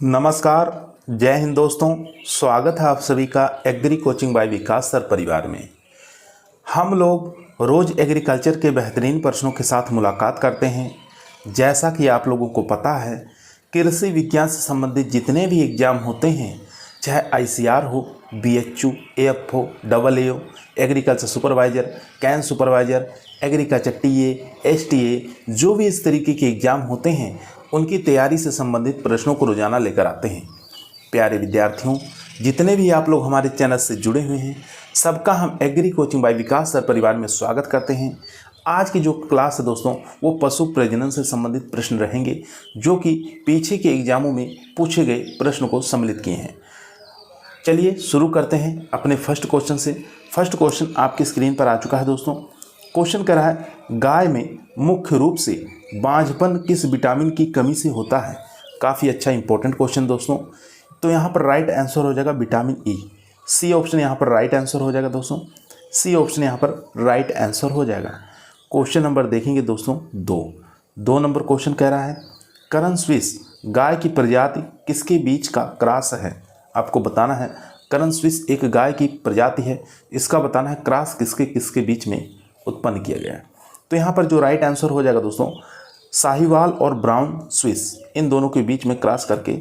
नमस्कार। जय हिंद दोस्तों। स्वागत है आप सभी का एग्री कोचिंग बाय विकास सर परिवार में। हम लोग रोज़ एग्रीकल्चर के बेहतरीन प्रश्नों के साथ मुलाकात करते हैं। जैसा कि आप लोगों को पता है, कृषि विज्ञान से संबंधित जितने भी एग्ज़ाम होते हैं, चाहे आईसीआर हो, BHU, AFO, AAO, agriculture supervisor, can supervisor, agriculture TA, STA, जो भी इस तरीके के एग्ज़ाम होते हैं, उनकी तैयारी से संबंधित प्रश्नों को रोज़ाना लेकर आते हैं। प्यारे विद्यार्थियों, जितने भी आप लोग हमारे चैनल से जुड़े हुए हैं, सबका हम एग्री कोचिंग बाय विकास सर परिवार में स्वागत करते हैं। आज की जो क्लास है दोस्तों, वो पशु प्रजनन से संबंधित प्रश्न रहेंगे, जो कि पीछे के एग्जामों में पूछे गए प्रश्न को सम्मिलित किए हैं। चलिए शुरू करते हैं अपने फर्स्ट क्वेश्चन से। फर्स्ट क्वेश्चन आपकी स्क्रीन पर आ चुका है दोस्तों। क्वेश्चन कह रहा है, गाय में मुख्य रूप से बांझपन किस विटामिन की कमी से होता है। काफ़ी अच्छा इंपॉर्टेंट क्वेश्चन दोस्तों। तो यहाँ पर राइट आंसर हो जाएगा विटामिन ई। सी ऑप्शन यहाँ पर राइट आंसर हो जाएगा दोस्तों। सी ऑप्शन यहाँ पर राइट आंसर हो जाएगा। क्वेश्चन नंबर देखेंगे दोस्तों, दो नंबर क्वेश्चन कह रहा है, करन स्विस गाय की प्रजाति किसके बीच का क्रॉस है। आपको बताना है करन स्विस एक गाय की प्रजाति है, इसका बताना है क्रॉस किसके किसके बीच में उत्पन्न किया गया है। तो यहाँ पर जो राइट आंसर हो जाएगा दोस्तों, साहिवाल और ब्राउन स्विस, इन दोनों के बीच में क्रॉस करके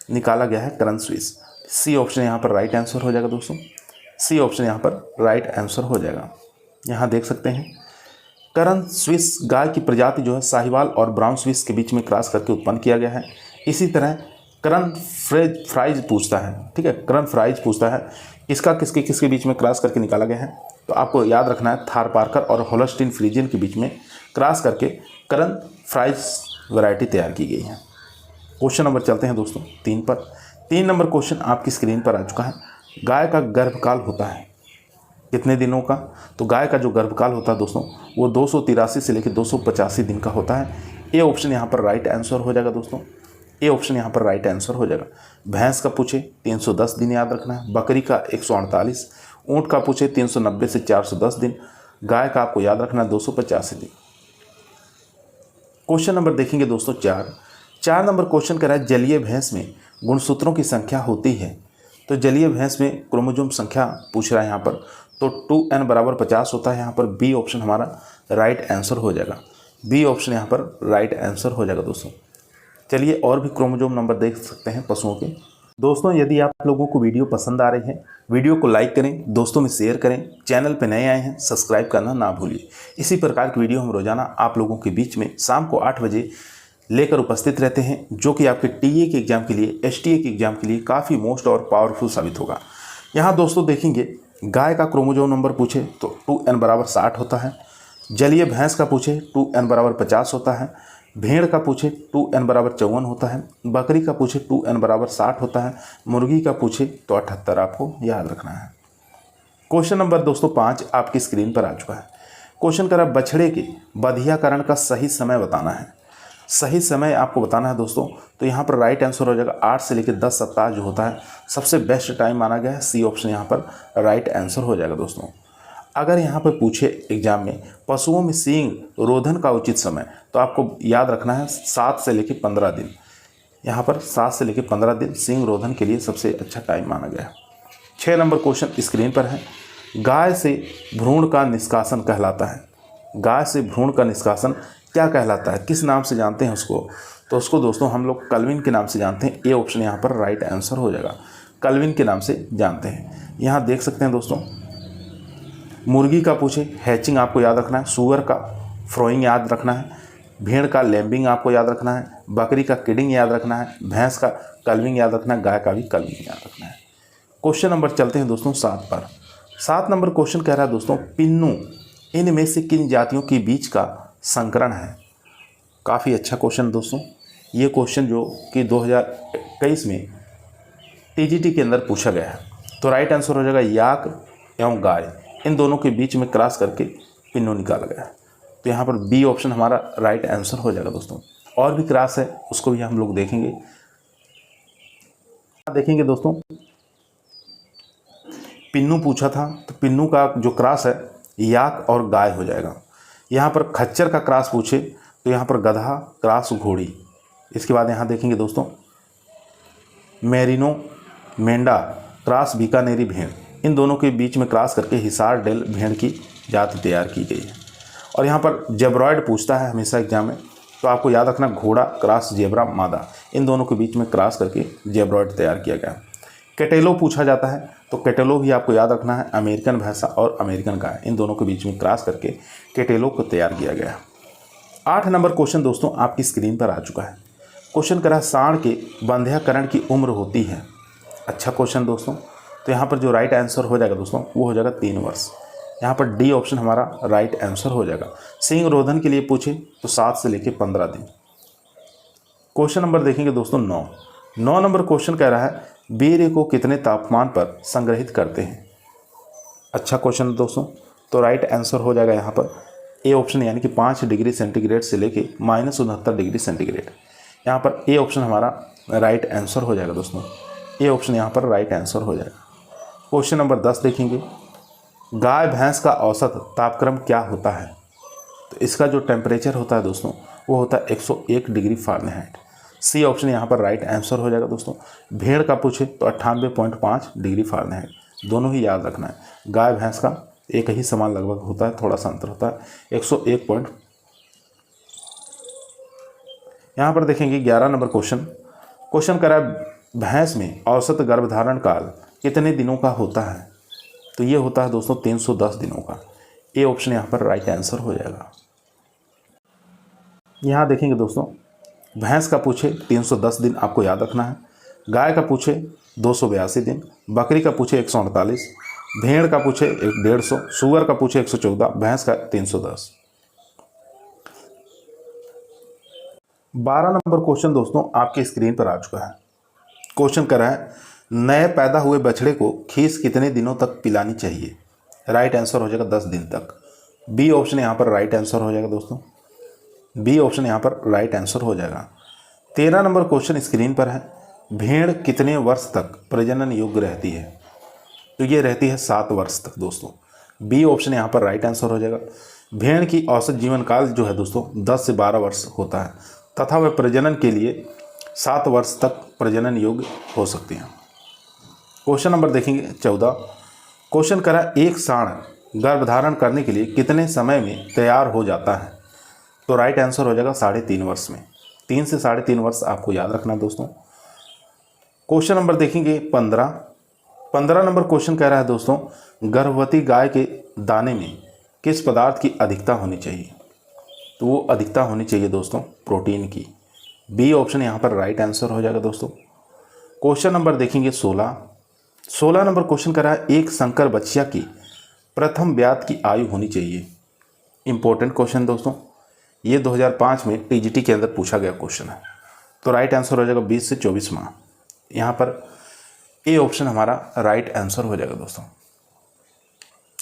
निकाला गया है करन स्विस। सी ऑप्शन यहाँ पर राइट आंसर हो जाएगा दोस्तों। सी ऑप्शन यहाँ पर राइट आंसर हो जाएगा। यहाँ देख सकते हैं, करन स्विस गाय की प्रजाति जो है साहिवाल और ब्राउन स्विस के बीच में क्रॉस करके उत्पन्न किया गया है। इसी तरह करन फ्राइज पूछता है, ठीक है, करन फ्राइज पूछता है इसका किसके किसके बीच में क्रॉस करके निकाला गया है। तो आपको याद रखना है थारपारकर और होल्स्टीन फ्रीजियन के बीच में क्रॉस करके करन फ्राइज वैरायटी तैयार की गई है। क्वेश्चन नंबर चलते हैं दोस्तों 3 पर। 3 नंबर क्वेश्चन आपकी स्क्रीन पर आ चुका है। गाय का गर्भकाल होता है कितने दिनों का। तो गाय का जो गर्भकाल होता है दोस्तों, वो 283 से लेकर 285 दिन का होता है। ए ऑप्शन यहाँ पर राइट आंसर हो जाएगा दोस्तों। ए ऑप्शन यहाँ पर राइट आंसर हो जाएगा। भैंस का पूछे 310 दिन याद रखना है, बकरी का 148, ऊँट का पूछे 390 से 410 दिन, गाय का आपको याद रखना है 285 दिन। क्वेश्चन नंबर देखेंगे दोस्तों 4 नंबर क्वेश्चन कह रहा है, जलीय भैंस में गुणसूत्रों की संख्या होती है। तो जलीय भैंस में क्रोमोसोम संख्या पूछ रहा है यहाँ पर, तो 2n बराबर 50 होता है। यहाँ पर बी ऑप्शन हमारा राइट आंसर हो जाएगा। बी ऑप्शन यहाँ पर राइट आंसर हो जाएगा दोस्तों। चलिए और भी क्रोमोसोम नंबर देख सकते हैं पशुओं के। दोस्तों यदि आप लोगों को वीडियो पसंद आ रही है, वीडियो को लाइक करें, दोस्तों में शेयर करें, चैनल पर नए आए हैं सब्सक्राइब करना ना भूलिए। इसी प्रकार की वीडियो हम रोजाना आप लोगों के बीच में शाम को 8 बजे लेकर उपस्थित रहते हैं, जो कि आपके टीए के एग्जाम के लिए, एसटीए के एग्जाम के लिए काफ़ी मोस्ट और पावरफुल साबित होगा। यहाँ दोस्तों देखेंगे, गाय का क्रोमोसोम नंबर पूछे तो 2n बराबर 60 होता है। जलीय भैंस का पूछे 2n बराबर 50 होता है। भेड़ का पूछे 2n बराबर 54 होता है। बकरी का पूछे 2n बराबर 60 होता है। मुर्गी का पूछे तो 78 आपको याद रखना है। क्वेश्चन नंबर दोस्तों 5 आपकी स्क्रीन पर आ चुका है। क्वेश्चन करा, बछड़े के बधियाकरण का सही समय बताना है। सही समय आपको बताना है दोस्तों। तो यहाँ पर राइट आंसर हो जाएगा 8 से लेकर 10 सप्ताह जो होता है सबसे बेस्ट टाइम माना गया है। सी ऑप्शन यहाँ पर राइट आंसर हो जाएगा दोस्तों। अगर यहाँ पर पूछे एग्जाम में पशुओं में सींग रोधन का उचित समय, तो आपको याद रखना है 7 से लेकर 15 दिन। यहाँ पर 7 से लेकर 15 दिन सींग रोधन के लिए सबसे अच्छा टाइम माना गया है। 6 नंबर क्वेश्चन स्क्रीन पर है, गाय से भ्रूण का निष्कासन कहलाता है। गाय से भ्रूण का निष्कासन क्या कहलाता है, किस नाम से जानते हैं उसको। तो उसको दोस्तों हम लोग कल्विन के नाम से जानते हैं। ए ऑप्शन यहाँ पर राइट आंसर हो जाएगा। कल्विन के नाम से जानते हैं। यहाँ देख सकते हैं दोस्तों, मुर्गी का पूछे हैचिंग आपको याद रखना है। सूअर का फ्रोइंग याद रखना है। भेड़ का लैम्बिंग आपको याद रखना है। बकरी का किडिंग याद रखना है। भैंस का कल्विंग याद रखना है। गाय का भी कल्विंग याद रखना है। क्वेश्चन नंबर चलते हैं दोस्तों 7 पर। 7 नंबर क्वेश्चन कह रहा है दोस्तों, पिन्नू इनमें से किन जातियों के बीच का संकरण है। काफ़ी अच्छा क्वेश्चन दोस्तों। ये क्वेश्चन जो कि 2021 में टीजीटी के अंदर पूछा गया है। तो राइट आंसर हो जाएगा याक एवं गाय, इन दोनों के बीच में क्रॉस करके पिन्नू निकाला गया है। तो यहाँ पर बी ऑप्शन हमारा राइट आंसर हो जाएगा दोस्तों। और भी क्रॉस है, उसको भी हम लोग देखेंगे। दोस्तों पिन्नू पूछा था, तो पिन्नू का जो क्रॉस है याक और गाय हो जाएगा। यहाँ पर खच्चर का क्रॉस पूछे तो यहाँ पर गधा क्रॉस घोड़ी। इसके बाद यहाँ देखेंगे दोस्तों, मेरिनो मेंढा क्रॉस बीकानेरी भेड़, इन दोनों के बीच में क्रॉस करके हिसार डेल भेड़ की जाति तैयार की गई है। और यहाँ पर जेब्रॉयड पूछता है हमेशा एग्जाम में, तो आपको याद रखना घोड़ा क्रॉस जेब्रा मादा, इन दोनों के बीच में क्रॉस करके जेब्रॉयड तैयार किया गया। कैटेलो पूछा जाता है, तो कैटेलो भी आपको याद रखना है अमेरिकन भैंसा और अमेरिकन गाय, इन दोनों के बीच में क्रॉस करके कैटेलो को तैयार किया गया। 8 नंबर क्वेश्चन दोस्तों आपकी स्क्रीन पर आ चुका है। क्वेश्चन करा सांड के बंध्याकरण की उम्र होती है। अच्छा क्वेश्चन दोस्तों, तो यहाँ पर जो राइट आंसर हो जाएगा दोस्तों वो हो जाएगा 3 वर्ष। यहाँ पर डी ऑप्शन हमारा राइट आंसर हो जाएगा। सिंह रोधन के लिए पूछे तो 7 से लेकर 15 दिन। क्वेश्चन नंबर देखेंगे दोस्तों 9 नंबर क्वेश्चन कह रहा है वीर्य को कितने तापमान पर संग्रहित करते हैं। अच्छा क्वेश्चन दोस्तों, तो राइट आंसर हो जाएगा यहाँ पर ए ऑप्शन, यानी कि 5 डिग्री सेंटीग्रेड से लेके -69 डिग्री सेंटीग्रेड। यहाँ पर ए ऑप्शन हमारा राइट आंसर हो जाएगा दोस्तों, ए ऑप्शन यहाँ पर राइट आंसर हो जाएगा। क्वेश्चन नंबर 10 देखेंगे, गाय भैंस का औसत तापक्रम क्या होता है। तो इसका जो टेम्परेचर होता है दोस्तों वो होता है 101 डिग्री फ़ारेनहाइट। सी ऑप्शन यहाँ पर राइट आंसर हो जाएगा दोस्तों। भेड़ का पूछे तो 98.5 डिग्री फ़ारेनहाइट। दोनों ही याद रखना है, गाय भैंस का एक ही समान लगभग होता है, थोड़ा सा अंतर होता है 101 पॉइंट। यहाँ पर देखेंगे 11 नंबर क्वेश्चन करा भैंस में औसत गर्भधारण काल कितने दिनों का होता है। तो ये होता है दोस्तों 310 दिनों का। ए ऑप्शन यहाँ पर राइट आंसर हो जाएगा। यहाँ देखेंगे दोस्तों, भैंस का पूछे 310 दिन आपको याद रखना है, गाय का पूछे 282 दिन, बकरी का पूछे 148, भेड़ का पूछे 150, सुअर का पूछे 114, भैंस का 310। 12 नंबर क्वेश्चन दोस्तों आपके स्क्रीन पर आ चुका है। क्वेश्चन कर रहा है नए पैदा हुए बछड़े को खीस कितने दिनों तक पिलानी चाहिए। राइट आंसर हो जाएगा 10 दिन तक। बी ऑप्शन यहाँ पर राइट आंसर हो जाएगा दोस्तों, बी ऑप्शन यहाँ पर राइट आंसर हो जाएगा। 13 नंबर क्वेश्चन स्क्रीन पर है, भेड़ कितने वर्ष तक प्रजनन योग्य रहती है। तो ये रहती है 7 वर्ष तक दोस्तों। बी ऑप्शन यहाँ पर राइट आंसर हो जाएगा। भेड़ की औसत जीवन काल जो है दोस्तों 10 से 12 वर्ष होता है तथा वह प्रजनन के लिए 7 वर्ष तक प्रजनन योग्य हो सकती हैं। क्वेश्चन नंबर देखेंगे 14। क्वेश्चन करा एक सांड गर्भधारण करने के लिए कितने समय में तैयार हो जाता है। तो राइट आंसर हो जाएगा 3.5 वर्ष में। 3 से 3.5 वर्ष आपको याद रखना है दोस्तों। क्वेश्चन नंबर देखेंगे 15 नंबर क्वेश्चन कह रहा है दोस्तों गर्भवती गाय के दाने में किस पदार्थ की अधिकता होनी चाहिए। तो वो अधिकता होनी चाहिए दोस्तों प्रोटीन की। बी ऑप्शन यहाँ पर राइट आंसर हो जाएगा दोस्तों। क्वेश्चन नंबर देखेंगे 16 नंबर क्वेश्चन कह रहा है एक संकर बछिया की प्रथम ब्यात की आयु होनी चाहिए। इंपॉर्टेंट क्वेश्चन दोस्तों, ये 2005 में टीजीटी के अंदर पूछा गया क्वेश्चन है। तो राइट आंसर हो जाएगा 20 से 24 माह। यहाँ पर ए ऑप्शन हमारा राइट आंसर हो जाएगा दोस्तों,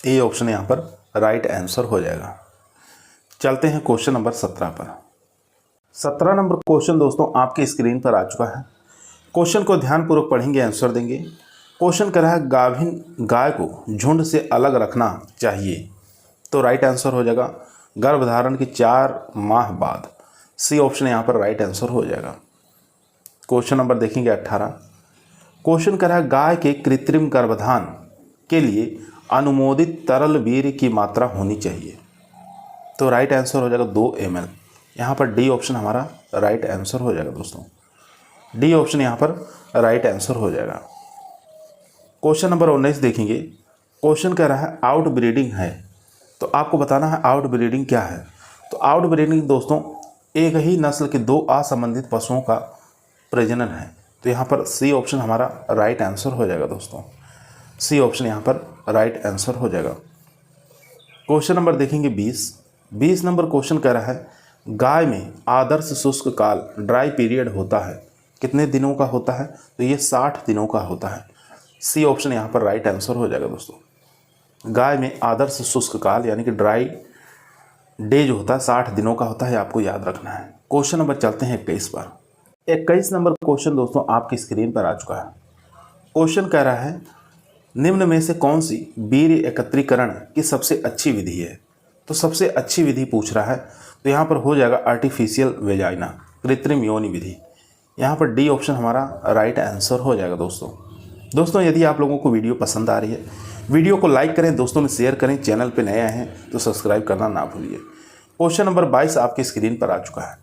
ए ऑप्शन यहाँ पर राइट आंसर हो जाएगा। चलते हैं क्वेश्चन नंबर 17 पर। 17 नंबर क्वेश्चन दोस्तों आपके स्क्रीन पर आ चुका है। क्वेश्चन को ध्यानपूर्वक पढ़ेंगे, आंसर देंगे। क्वेश्चन कर रहा है गाभिन गाय को झुंड से अलग रखना चाहिए। तो राइट आंसर हो जाएगा गर्भधारण के 4 माह बाद। सी ऑप्शन यहाँ पर राइट आंसर हो जाएगा। क्वेश्चन नंबर देखेंगे 18। क्वेश्चन कर रहा है गाय के कृत्रिम गर्भधान के लिए अनुमोदित तरल वीर्य की मात्रा होनी चाहिए। तो राइट आंसर हो जाएगा 2 ml। यहाँ पर डी ऑप्शन हमारा राइट आंसर हो जाएगा दोस्तों, डी ऑप्शन यहाँ पर राइट आंसर हो जाएगा। क्वेश्चन नंबर 19 देखेंगे। क्वेश्चन कह रहा है आउट ब्रीडिंग है, तो आपको बताना है आउट ब्रीडिंग क्या है। तो आउट ब्रीडिंग दोस्तों एक ही नस्ल के 2 असंबंधित पशुओं का प्रजनन है। तो यहाँ पर सी ऑप्शन हमारा राइट आंसर हो जाएगा दोस्तों, सी ऑप्शन यहाँ पर राइट आंसर हो जाएगा। क्वेश्चन नंबर देखेंगे 20 नंबर क्वेश्चन कह रहा है गाय में आदर्श शुष्क काल ड्राई पीरियड होता है, कितने दिनों का होता है। तो ये 60 दिनों का होता है। सी ऑप्शन यहाँ पर राइट आंसर हो जाएगा दोस्तों। गाय में आदर्श शुष्क काल यानी कि ड्राई डे जो होता है 60 दिनों का होता है, आपको याद रखना है। क्वेश्चन नंबर चलते हैं 21 पर। 21 नंबर क्वेश्चन दोस्तों आपकी स्क्रीन पर आ चुका है। क्वेश्चन कह रहा है निम्न में से कौन सी वीर्य एकत्रीकरण की सबसे अच्छी विधि है। तो सबसे अच्छी विधि पूछ रहा है, तो यहाँ पर हो जाएगा आर्टिफिशियल वेजाइना, कृत्रिम योनि विधि। यहाँ पर डी ऑप्शन हमारा राइट आंसर हो जाएगा दोस्तों यदि आप लोगों को वीडियो पसंद आ रही है, वीडियो को लाइक करें, दोस्तों में शेयर करें, चैनल पे नए आए हैं तो सब्सक्राइब करना ना भूलिए। क्वेश्चन नंबर 22 आपकी स्क्रीन पर आ चुका है।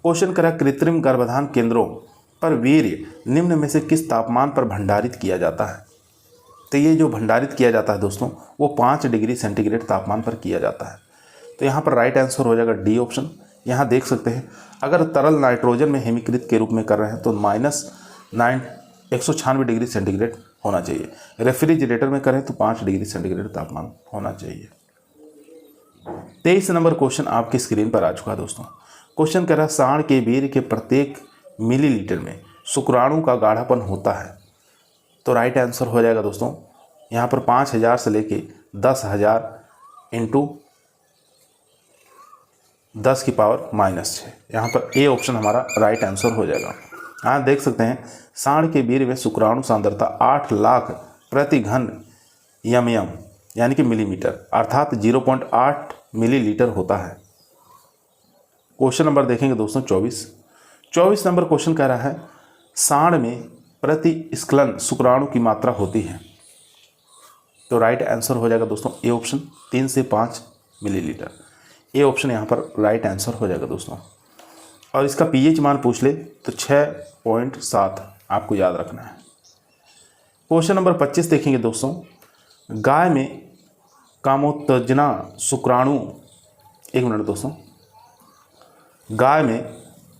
क्वेश्चन करा कृत्रिम गर्भाधान केंद्रों पर वीर्य निम्न में से किस तापमान पर भंडारित किया जाता है। तो ये जो भंडारित किया जाता है दोस्तों वो 5 डिग्री सेंटीग्रेड तापमान पर किया जाता है। तो यहाँ पर राइट आंसर हो जाएगा डी ऑप्शन। यहाँ देख सकते हैं अगर तरल नाइट्रोजन में हिमीकृत के रूप में कर रहे हैं तो -196 डिग्री सेंटीग्रेड होना चाहिए। रेफ्रिजरेटर में करें तो 5 डिग्री सेंटीग्रेड तापमान होना चाहिए। 23 नंबर क्वेश्चन आपकी स्क्रीन पर आ चुका है दोस्तों। क्वेश्चन कह रहा है सांड के वीर्य के प्रत्येक मिलीलीटर में शुक्राणु का गाढ़ापन होता है। तो राइट आंसर हो जाएगा दोस्तों यहाँ पर 5000 से लेके 10,000 इंटू 10 की पावर -6। यहाँ पर ए ऑप्शन हमारा राइट आंसर हो जाएगा। यहाँ देख सकते हैं सांड के वीर्य में शुक्राणु सांद्रता 8 लाख प्रति घन यम यानी कि मिलीमीटर अर्थात 0.8 मिलीलीटर होता है। क्वेश्चन नंबर देखेंगे दोस्तों 24 नंबर क्वेश्चन कह रहा है सांड में प्रति स्खलन शुक्राणु की मात्रा होती है। तो राइट आंसर हो जाएगा दोस्तों ए ऑप्शन 3 से 5 मिलीलीटर। ए ऑप्शन यहाँ पर राइट आंसर हो जाएगा दोस्तों। और इसका पीएच मान पूछ ले तो 6.7 आपको याद रखना है। क्वेश्चन नंबर 25 देखेंगे दोस्तों। गाय में कामोत्तेजना शुक्राणु, एक मिनट दोस्तों, गाय में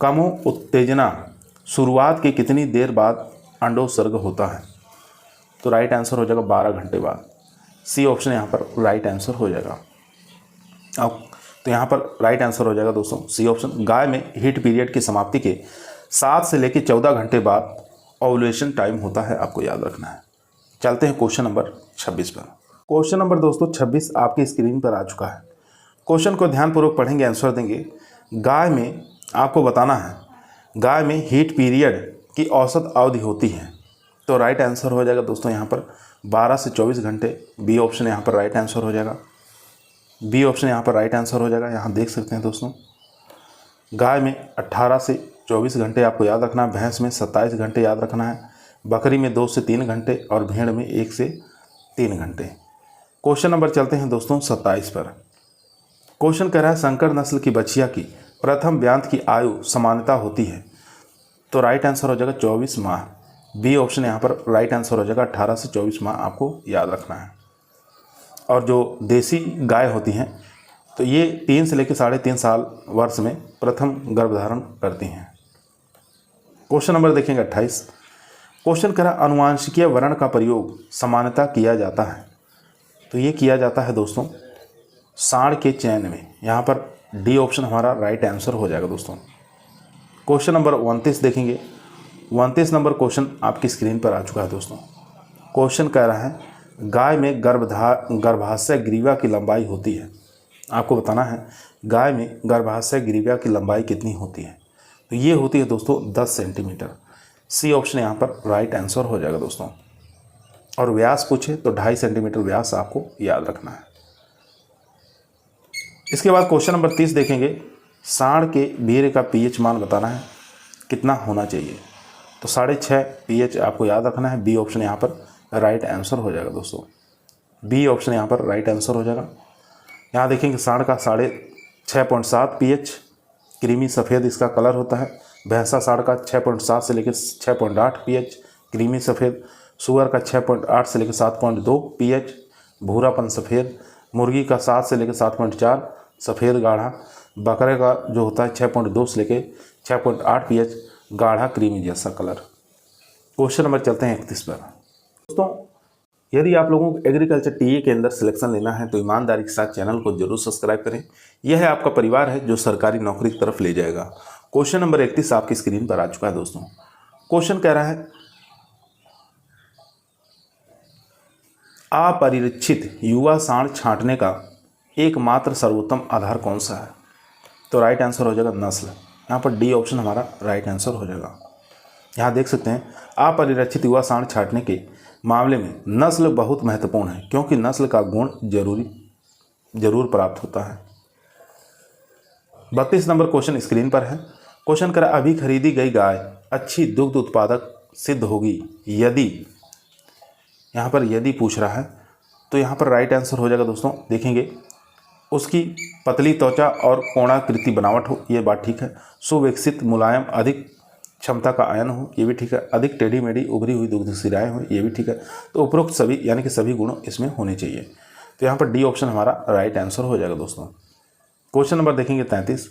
कामोत्तेजना शुरुआत के कितनी देर बाद अंडोत्सर्ग होता है। तो राइट आंसर हो जाएगा 12 घंटे बाद। सी ऑप्शन यहाँ पर राइट आंसर हो जाएगा। अब तो यहाँ पर राइट आंसर हो जाएगा दोस्तों सी ऑप्शन। गाय में हीट पीरियड की समाप्ति के 7 से लेकर 14 घंटे बाद ओव्यूलेशन टाइम होता है, आपको याद रखना है। चलते हैं क्वेश्चन नंबर 26 पर। क्वेश्चन नंबर दोस्तों 26 आपकी स्क्रीन पर आ चुका है। क्वेश्चन को ध्यानपूर्वक पढ़ेंगे, आंसर देंगे। गाय में आपको बताना है गाय में हीट पीरियड की औसत अवधि होती है। तो राइट आंसर हो जाएगा दोस्तों यहाँ पर 12 से 24 घंटे। बी ऑप्शन यहाँ पर राइट आंसर हो जाएगा। बी ऑप्शन यहाँ पर राइट आंसर हो जाएगा। यहाँ देख सकते हैं दोस्तों गाय में 18 से 24 घंटे आपको याद रखना है, भैंस में 27 घंटे याद रखना है, बकरी में 2 से 3 घंटे और भेड़ में 1 से 3 घंटे। क्वेश्चन नंबर चलते हैं दोस्तों 27 पर। क्वेश्चन कह रहा है संकर नस्ल की बछिया की प्रथम ब्यांत की आयु सामान्यता होती है। तो राइट आंसर हो जाएगा 24 माह। बी ऑप्शन यहाँ पर राइट आंसर हो जाएगा 18 से 24 माह आपको याद रखना है। और जो देसी गाय होती हैं तो ये 3 से लेकर 3.5 साल वर्ष में प्रथम गर्भधारण करती हैं। क्वेश्चन नंबर देखेंगे 28। क्वेश्चन कह रहा अनुवांशिकीय वर्ण का प्रयोग सामान्यतः किया जाता है। तो ये किया जाता है दोस्तों सांड के चयन में। यहाँ पर डी ऑप्शन हमारा राइट आंसर हो जाएगा दोस्तों। क्वेश्चन नंबर 29 देखेंगे। 29 नंबर क्वेश्चन आपकी स्क्रीन पर आ चुका है दोस्तों। क्वेश्चन कह रहा है गाय में गर्भाशय ग्रीवा की लंबाई होती है। आपको बताना है गाय में गर्भाशय ग्रीवा की लंबाई कितनी होती है। तो ये होती है दोस्तों 10 सेंटीमीटर। सी ऑप्शन यहाँ पर राइट आंसर हो जाएगा दोस्तों। और व्यास पूछे तो 2.5 सेंटीमीटर व्यास आपको याद रखना है। इसके बाद क्वेश्चन नंबर 30 देखेंगे। सांड के वीर्य का पीएच मान बताना है कितना होना चाहिए। तो 6.5 पीएच आपको याद रखना है। बी ऑप्शन यहाँ पर राइट आंसर हो जाएगा दोस्तों। बी ऑप्शन यहाँ पर राइट आंसर हो जाएगा। यहाँ देखेंगे सांड का 6.7 पीएच, क्रीमी सफ़ेद इसका कलर होता है। भैंसा सांड का 6.7 से लेकर 6.8 पीएच, क्रीमी सफ़ेद। सुअर का 6.8 से लेकर 7.2 पीएच, भूरापन सफ़ेद। मुर्गी का 7 से लेकर 7.4 सफ़ेद गाढ़ा। बकरे का जो होता है 6.2 से लेकर 6.8 पीएच, गाढ़ा क्रीमी जैसा कलर। क्वेश्चन नंबर चलते हैं 31 पर। दोस्तों यदि आप लोगों को एग्रीकल्चर टीए के अंदर सिलेक्शन लेना है तो ईमानदारी के साथ चैनल को जरूर सब्सक्राइब करें। यह है आपका परिवार है जो सरकारी नौकरी की तरफ ले जाएगा। क्वेश्चन नंबर 31 आपकी स्क्रीन पर आ चुका है दोस्तों। क्वेश्चन कह रहा है अपरिरक्षित युवा सांड छांटने का एकमात्र सर्वोत्तम आधार कौन सा है। तो राइट आंसर हो जाएगा नस्ल। यहाँ पर डी ऑप्शन हमारा राइट आंसर हो जाएगा। यहाँ देख सकते हैं अपरिरक्षित युवा सांड छांटने के मामले में नस्ल बहुत महत्वपूर्ण है क्योंकि नस्ल का गुण जरूर प्राप्त होता है। 32 नंबर क्वेश्चन स्क्रीन पर है। क्वेश्चन करा अभी खरीदी गई गाय अच्छी दुग्ध उत्पादक सिद्ध होगी यदि, यहाँ पर यदि पूछ रहा है तो यहाँ पर राइट आंसर हो जाएगा दोस्तों। देखेंगे उसकी पतली त्वचा और कोणाकृति बनावट हो, ये बात ठीक है। सुविकसित मुलायम अधिक क्षमता का आयन हो, ये भी ठीक है। अधिक टेढ़ी मेढ़ी उभरी हुई दुग्ध सिराएं हो, ये भी ठीक है। तो उपरोक्त सभी यानी कि सभी गुण इसमें होने चाहिए। तो यहाँ पर डी ऑप्शन हमारा राइट आंसर हो जाएगा दोस्तों। क्वेश्चन नंबर देखेंगे 33।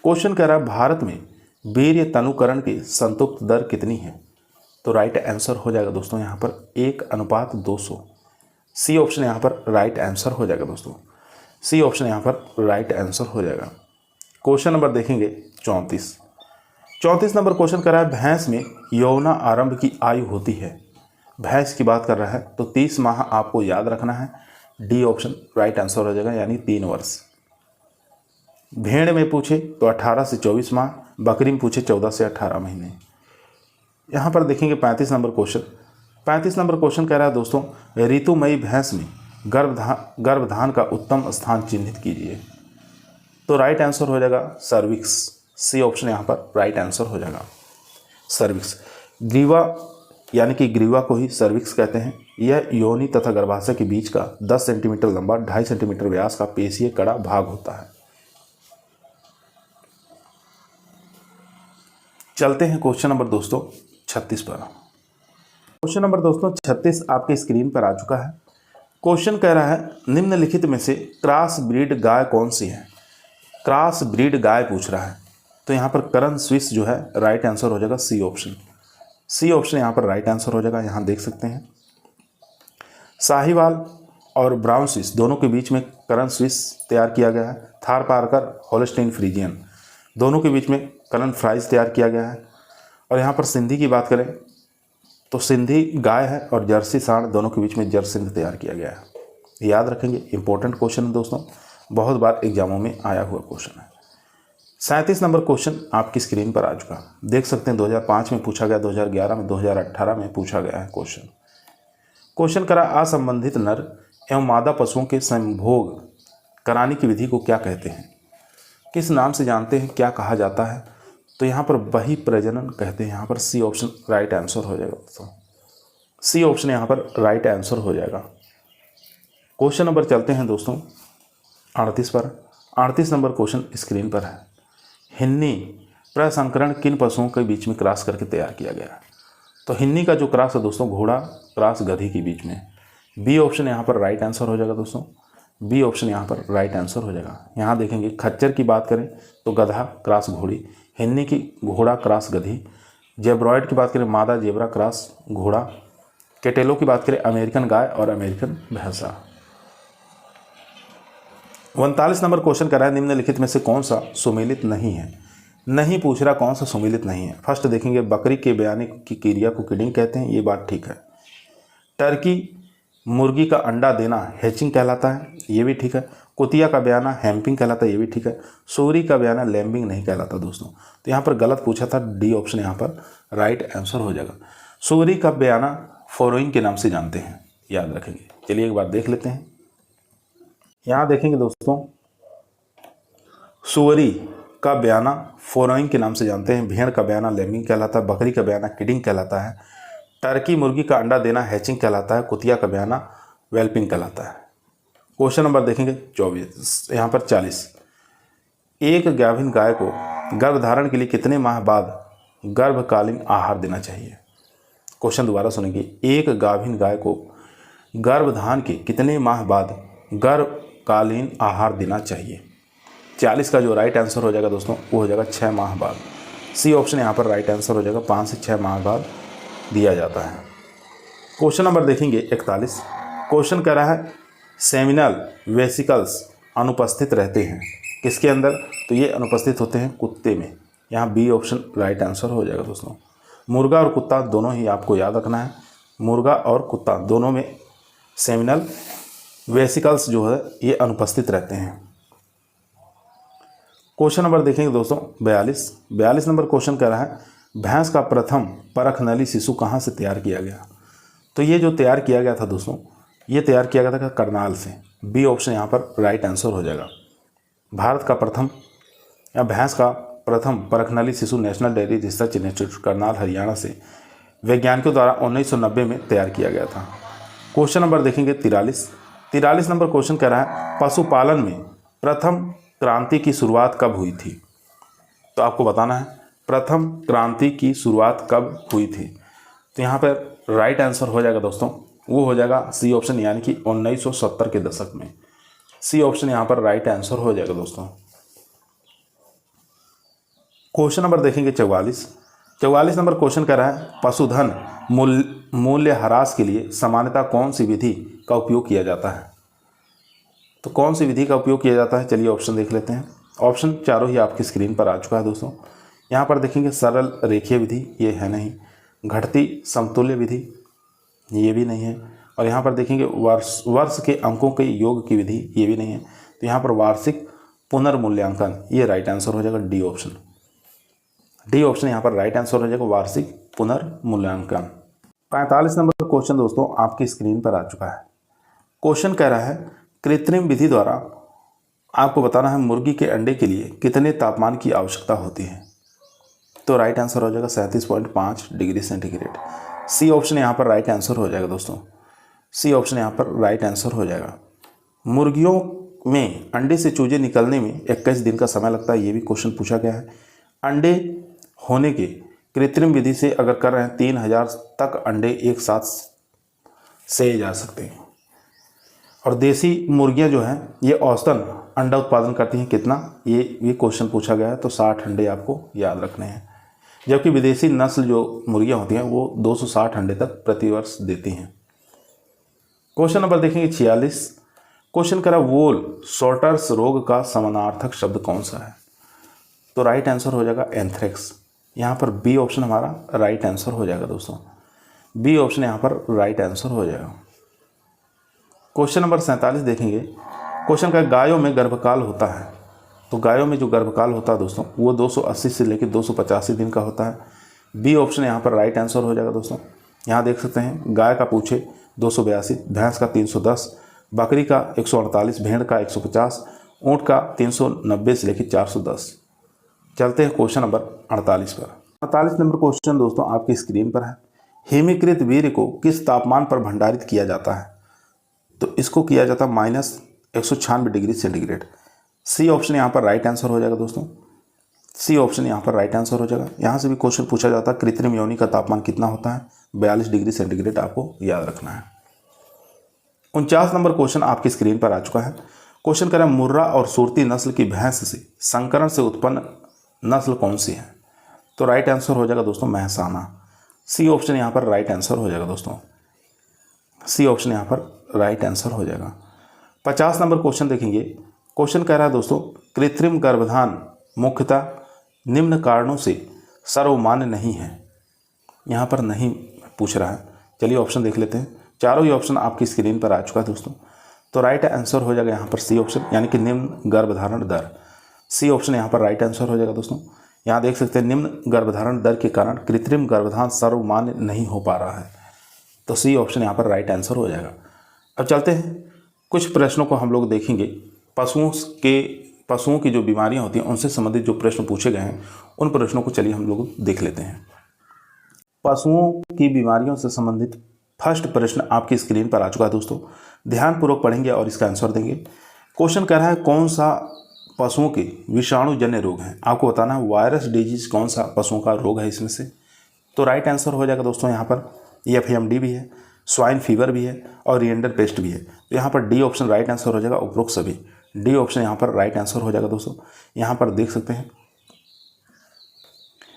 क्वेश्चन कह रहा है भारत में वीर्य तनुकरण की संतुप्त दर कितनी है? तो राइट आंसर हो जाएगा दोस्तों यहाँ पर 1:200। सी ऑप्शन यहाँ पर राइट आंसर हो जाएगा दोस्तों। सी ऑप्शन यहाँ पर राइट आंसर हो जाएगा। क्वेश्चन नंबर देखेंगे 34 नंबर क्वेश्चन कर रहा है भैंस में यौना आरंभ की आयु होती है। भैंस की बात कर रहा है तो 30 माह आपको याद रखना है। डी ऑप्शन राइट आंसर हो जाएगा यानी 3 वर्ष। भेड़ में पूछे तो 18 से 24 माह, बकरी में पूछे 14 से 18 महीने। यहाँ पर देखेंगे 35 नंबर क्वेश्चन। 35 नंबर क्वेश्चन कह रहा है दोस्तों ऋतुमयी भैंस में गर्भधान का उत्तम स्थान चिन्हित कीजिए। तो राइट आंसर हो जाएगा सर्विक्स। सी ऑप्शन यहाँ पर राइट आंसर हो जाएगा सर्विक्स। ग्रीवा यानी कि ग्रीवा को ही सर्विक्स कहते हैं। यह योनि तथा गर्भाशय के बीच का 10 सेंटीमीटर लंबा 2.5 सेंटीमीटर व्यास का पेशीय कड़ा भाग होता है। चलते हैं क्वेश्चन नंबर दोस्तों 36 पर। क्वेश्चन नंबर दोस्तों 36 आपके स्क्रीन पर आ चुका है। क्वेश्चन कह रहा है निम्नलिखित में से क्रॉस ब्रीड गाय कौन सी है? क्रॉस ब्रीड गाय पूछ रहा है तो यहाँ पर करन स्विस जो है राइट आंसर हो जाएगा सी ऑप्शन। सी ऑप्शन यहाँ पर राइट आंसर हो जाएगा। यहाँ देख सकते हैं साहिवाल और ब्राउन स्विस दोनों के बीच में करन स्विस तैयार किया गया है। थारपारकर होल्स्टीन फ्रीजियन दोनों के बीच में करन फ्राइज तैयार किया गया है। और यहाँ पर सिंधी की बात करें तो सिंधी गाय है और जर्सी सांड दोनों के बीच में जर्सिंध तैयार किया गया है। याद रखेंगे, इंपॉर्टेंट क्वेश्चन है दोस्तों, बहुत बार एग्जामों में आया हुआ क्वेश्चन है। 37 नंबर क्वेश्चन आपकी स्क्रीन पर आ चुका, देख सकते हैं 2005 में पूछा गया, 2011 में, 2018 में पूछा गया है क्वेश्चन। क्वेश्चन करा असंबंधित नर एवं मादा पशुओं के संभोग कराने की विधि को क्या कहते हैं? किस नाम से जानते हैं, क्या कहा जाता है? तो यहाँ पर बही प्रजनन कहते हैं। यहाँ पर सी ऑप्शन राइट आंसर हो जाएगा दोस्तों। सी ऑप्शन यहाँ पर राइट आंसर हो जाएगा। क्वेश्चन नंबर चलते हैं दोस्तों 38 पर। 38 नंबर क्वेश्चन स्क्रीन पर है। हिन्नी प्रसंकरण किन पशुओं के बीच में क्रॉस करके तैयार किया गया है? तो हिन्नी का जो क्रॉस है दोस्तों घोड़ा क्रॉस गधी के बीच में। बी ऑप्शन यहाँ पर राइट आंसर हो जाएगा दोस्तों। बी ऑप्शन यहाँ पर राइट आंसर हो जाएगा। यहाँ देखेंगे खच्चर की बात करें तो गधा क्रॉस घोड़ी, हिन्नी की घोड़ा क्रॉस गधी, जेब्रॉयड की बात करें मादा जेब्रा क्रॉस घोड़ा, केटेलो की बात करें अमेरिकन गाय और अमेरिकन भैंसा। 39 नंबर क्वेश्चन कर रहा है निम्नलिखित में से कौन सा सुमेलित नहीं है? नहीं पूछ रहा कौन सा सुमेलित नहीं है। फर्स्ट देखेंगे बकरी के बयाने की क्रिया को किडिंग कहते हैं, ये बात ठीक है। टर्की मुर्गी का अंडा देना हैचिंग कहलाता है, ये भी ठीक है। कुतिया का बयाना हैम्पिंग कहलाता है, ये भी ठीक है। सूरी का बयाना लैम्बिंग नहीं कहलाता दोस्तों। तो यहाँ पर गलत पूछा था, डी ऑप्शन यहाँ पर राइट आंसर हो जाएगा। सूरी का बयाना फोरोइंग के नाम से जानते हैं, याद रखेंगे। चलिए एक बार देख लेते हैं। यहाँ देखेंगे दोस्तों सूरी का बयाना फोरोइंग के नाम से जानते हैं, भेड़ का बयाना लैम्बिंग कहलाता है, बकरी का बयाना किडिंग कहलाता है, टर्की मुर्गी का अंडा देना हैचिंग कहलाता है, कुतिया का बयाना वेल्पिंग कहलाता है। क्वेश्चन नंबर देखेंगे 24, यहाँ पर 40। एक गाभिन गाय को गर्भधारण के लिए कितने माह बाद गर्भकालीन आहार देना चाहिए? क्वेश्चन दोबारा सुनेंगे। एक गाभिन गाय को गर्भधारण के कितने माह बाद गर्भकालीन आहार देना चाहिए? 40 का जो राइट आंसर हो जाएगा दोस्तों वो हो जाएगा 6 माह बाद। सी ऑप्शन यहाँ पर राइट आंसर हो जाएगा, 5 से 6 माह बाद दिया जाता है। क्वेश्चन नंबर देखेंगे 41। क्वेश्चन कह रहा है सेमिनल वेसिकल्स अनुपस्थित रहते हैं किसके अंदर? तो ये अनुपस्थित होते हैं कुत्ते में। यहाँ बी ऑप्शन राइट आंसर हो जाएगा दोस्तों। मुर्गा और कुत्ता दोनों ही आपको याद रखना है, मुर्गा और कुत्ता दोनों में सेमिनल वेसिकल्स जो है ये अनुपस्थित रहते हैं। क्वेश्चन नंबर देखेंगे दोस्तों 42 नंबर क्वेश्चन कह रहा है भैंस का प्रथम परखनली शिशु कहाँ से तैयार किया गया? तो ये जो तैयार किया गया था दोस्तों ये तैयार किया गया था करनाल से। बी ऑप्शन यहाँ पर राइट आंसर हो जाएगा। भारत का प्रथम या भैंस का प्रथम परखनली शिशु national dairy research institute Karnal Haryana से वैज्ञानिकों द्वारा 1990 में तैयार किया गया था। क्वेश्चन नंबर देखेंगे 43 नंबर क्वेश्चन कह रहा है पशुपालन में प्रथम क्रांति की शुरुआत कब हुई थी। तो आपको बताना है प्रथम क्रांति की शुरुआत कब हुई थी। तो यहाँ पर राइट आंसर हो जाएगा दोस्तों, वो हो जाएगा सी ऑप्शन, यानी कि 1970 के दशक में। सी ऑप्शन यहाँ पर राइट आंसर हो जाएगा दोस्तों। क्वेश्चन नंबर देखेंगे 44 नंबर क्वेश्चन कह रहा है पशुधन मूल्य ह्रास के लिए सामान्यतः कौन सी विधि का उपयोग किया जाता है। तो कौन सी विधि का उपयोग किया जाता है, चलिए ऑप्शन देख लेते हैं। ऑप्शन चारों ही आपकी स्क्रीन पर आ चुका है दोस्तों। यहाँ पर देखेंगे सरल रेखीय विधि, ये है नहीं। घटती समतुल्य विधि, ये भी नहीं है। और यहाँ पर देखेंगे वर्ष के अंकों के योग की विधि, ये भी नहीं है। तो यहाँ पर वार्षिक पुनर्मूल्यांकन, ये राइट आंसर हो जाएगा डी ऑप्शन। डी ऑप्शन यहाँ पर राइट आंसर हो जाएगा, वार्षिक पुनर्मूल्यांकन। 45 नंबर क्वेश्चन दोस्तों आपकी स्क्रीन पर आ चुका है। क्वेश्चन कह रहा है कृत्रिम विधि द्वारा आपको बताना है मुर्गी के अंडे के लिए कितने तापमान की आवश्यकता होती है। तो राइट आंसर हो जाएगा 37.5 डिग्री सेंटीग्रेड। सी ऑप्शन यहाँ पर राइट आंसर हो जाएगा दोस्तों। सी ऑप्शन यहाँ पर राइट आंसर हो जाएगा। मुर्गियों में अंडे से चूजे निकलने में 21 दिन का समय लगता है, ये भी क्वेश्चन पूछा गया है। अंडे होने के कृत्रिम विधि से अगर कर रहे हैं 3000 तक अंडे एक साथ सेए जा सकते हैं। और देसी मुर्गियां जो हैं ये औसतन अंडा उत्पादन करती हैं कितना, ये क्वेश्चन पूछा गया है। तो 60 अंडे आपको याद रखने हैं। जबकि विदेशी नस्ल जो मुर्गियां होती हैं वो 260 अंडे तक प्रतिवर्ष देती हैं। क्वेश्चन नंबर देखेंगे 46। क्वेश्चन करा वोल शॉर्टर्स रोग का समानार्थक शब्द कौन सा है। तो राइट आंसर हो जाएगा एंथ्रेक्स। यहाँ पर बी ऑप्शन हमारा राइट आंसर हो जाएगा दोस्तों। बी ऑप्शन यहाँ पर राइट आंसर हो जाएगा। क्वेश्चन नंबर 47 देखेंगे। क्वेश्चन का गायों में गर्भकाल होता है। तो गायों में जो गर्भकाल होता है दोस्तों वो 280 से लेकर 285 दिन का होता है। बी ऑप्शन यहाँ पर राइट आंसर हो जाएगा दोस्तों। यहाँ देख सकते हैं गाय का पूछे 282, भैंस का 310, बकरी का 148, भेड़ का 150, ऊँट का 390 से लेकर 410। चलते हैं क्वेश्चन नंबर 48 पर। 48 नंबर क्वेश्चन दोस्तों आपकी स्क्रीन पर है। हिमीकृत वीर्य को किस तापमान पर भंडारित किया जाता है। तो इसको किया जाता है -196 डिग्री सेंटीग्रेड। सी ऑप्शन यहाँ पर राइट आंसर हो जाएगा दोस्तों। सी ऑप्शन यहाँ पर राइट आंसर हो जाएगा। यहाँ से भी क्वेश्चन पूछा जाता है कृत्रिम योनि का तापमान कितना होता है, 42 डिग्री सेंटीग्रेड आपको याद रखना है। 49 नंबर क्वेश्चन आपकी स्क्रीन पर आ चुका है। क्वेश्चन करें मुर्रा और सुरती नस्ल की भैंस से संकरण से उत्पन्न नस्ल कौन सी है। तो राइट आंसर हो जाएगा दोस्तों महसाना। सी ऑप्शन यहाँ पर राइट आंसर हो जाएगा दोस्तों। सी ऑप्शन यहाँ पर राइट आंसर हो जाएगा। 50 नंबर क्वेश्चन देखेंगे। क्वेश्चन कह रहा है दोस्तों कृत्रिम गर्भधान मुख्यतः निम्न कारणों से सर्वमान्य नहीं है। यहाँ पर नहीं पूछ रहा है। चलिए ऑप्शन देख लेते हैं। चारों ही ऑप्शन आपकी स्क्रीन पर आ चुका है दोस्तों। तो राइट आंसर हो जाएगा यहाँ पर सी ऑप्शन, यानी कि निम्न गर्भधारण दर। सी ऑप्शन यहाँ पर राइट आंसर हो जाएगा दोस्तों। यहाँ देख सकते हैं निम्न गर्भधारण दर के कारण कृत्रिम गर्भधान सर्वमान्य नहीं हो पा रहा है। तो सी ऑप्शन यहाँ पर राइट आंसर हो जाएगा। अब चलते हैं कुछ प्रश्नों को हम लोग देखेंगे। पशुओं की जो बीमारियां होती हैं उनसे संबंधित जो प्रश्न पूछे गए हैं उन प्रश्नों को चलिए हम लोग देख लेते हैं। पशुओं की बीमारियों से संबंधित फर्स्ट प्रश्न आपकी स्क्रीन पर आ चुका है दोस्तों। ध्यानपूर्वक पढ़ेंगे और इसका आंसर देंगे। क्वेश्चन कह रहा है कौन सा पशुओं के विषाणुजन्य रोग हैं। आपको बताना है वायरस डिजीज कौन सा पशुओं का रोग है इसमें से। तो राइट आंसर हो जाएगा दोस्तों यहाँ पर FMD भी है, स्वाइन फीवर भी है और रिएंडर पेस्ट भी है। तो यहाँ पर डी ऑप्शन राइट आंसर हो जाएगा, उपरोक्त सभी। डी ऑप्शन यहाँ पर राइट आंसर हो जाएगा दोस्तों। यहाँ पर देख सकते हैं